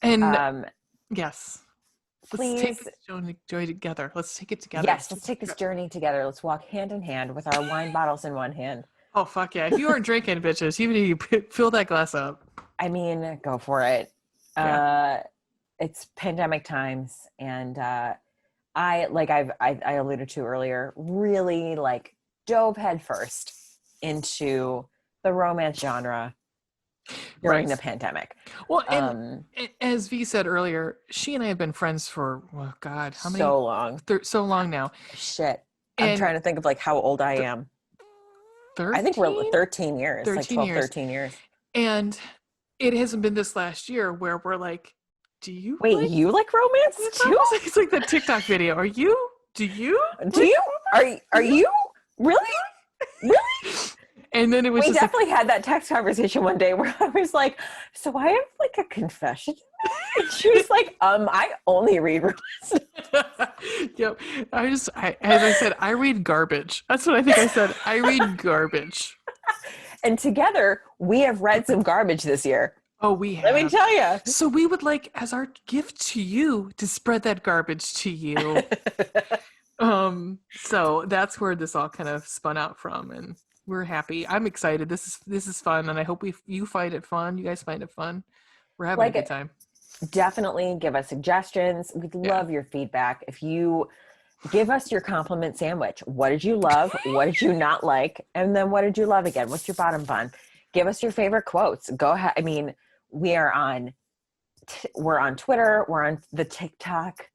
And yes. Let's take Please, this joy together. Let's take it together. yes, let's take this journey together. Let's walk hand in hand with our wine bottles in one hand. Oh, fuck yeah. If you aren't drinking, bitches, even if you fill that glass up. I mean, go for it. Yeah. It's pandemic times, and I alluded to earlier, really like dove headfirst into the romance genre during the pandemic. Well, and as V said earlier, she and I have been friends for, oh God, how many? So long. So long now. Shit. I'm And trying to think of like how old I am. 13? I think we're 13 years, 13 like 12, years. 13 years. And it hasn't been this last year where we're like, do you Wait, like you like romance too? It's like that TikTok video. Do you? Do you? Are you? Really? Really? And then it was We just definitely had that text conversation one day where I was like, so I have like a confession. And she was like, I only read romance. yep. As I said, I read garbage. That's what I think I said. I read garbage. And together we have read some garbage this year. Oh, we have. Let me tell you. So we would like, as our gift to you, to spread that garbage to you. So that's where this all kind of spun out from, and we're happy. I'm excited. This is fun, and I hope you find it fun. You guys find it fun. We're having a good time. Definitely give us suggestions. We'd love your feedback. If you give us your compliment sandwich, what did you love? What did you not like? And then what did you love again? What's your bottom bun? Give us your favorite quotes. Go ahead. I mean, we're on Twitter. We're on the TikTok.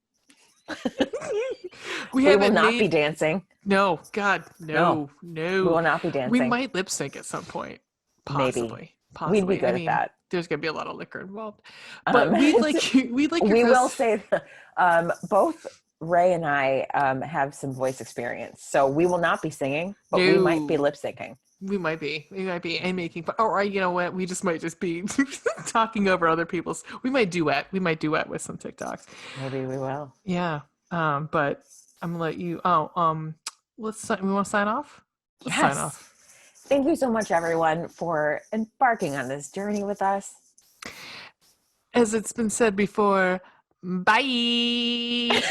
We will not be dancing. No, God, no. We will not be dancing. We might lip sync at some point. Possibly. We'd be good at that. There's gonna be a lot of liquor involved, but we'd like. We will say both Ray and I have some voice experience, so we will not be singing, but we might be lip syncing. We might be and making fun. Or you know what? We might just be talking over other people's. We might duet. With some TikToks. Maybe we will. Yeah. But I'm gonna let you. We want to sign off. Let's yes. sign off. Thank you so much, everyone, for embarking on this journey with us. As it's been said before, bye.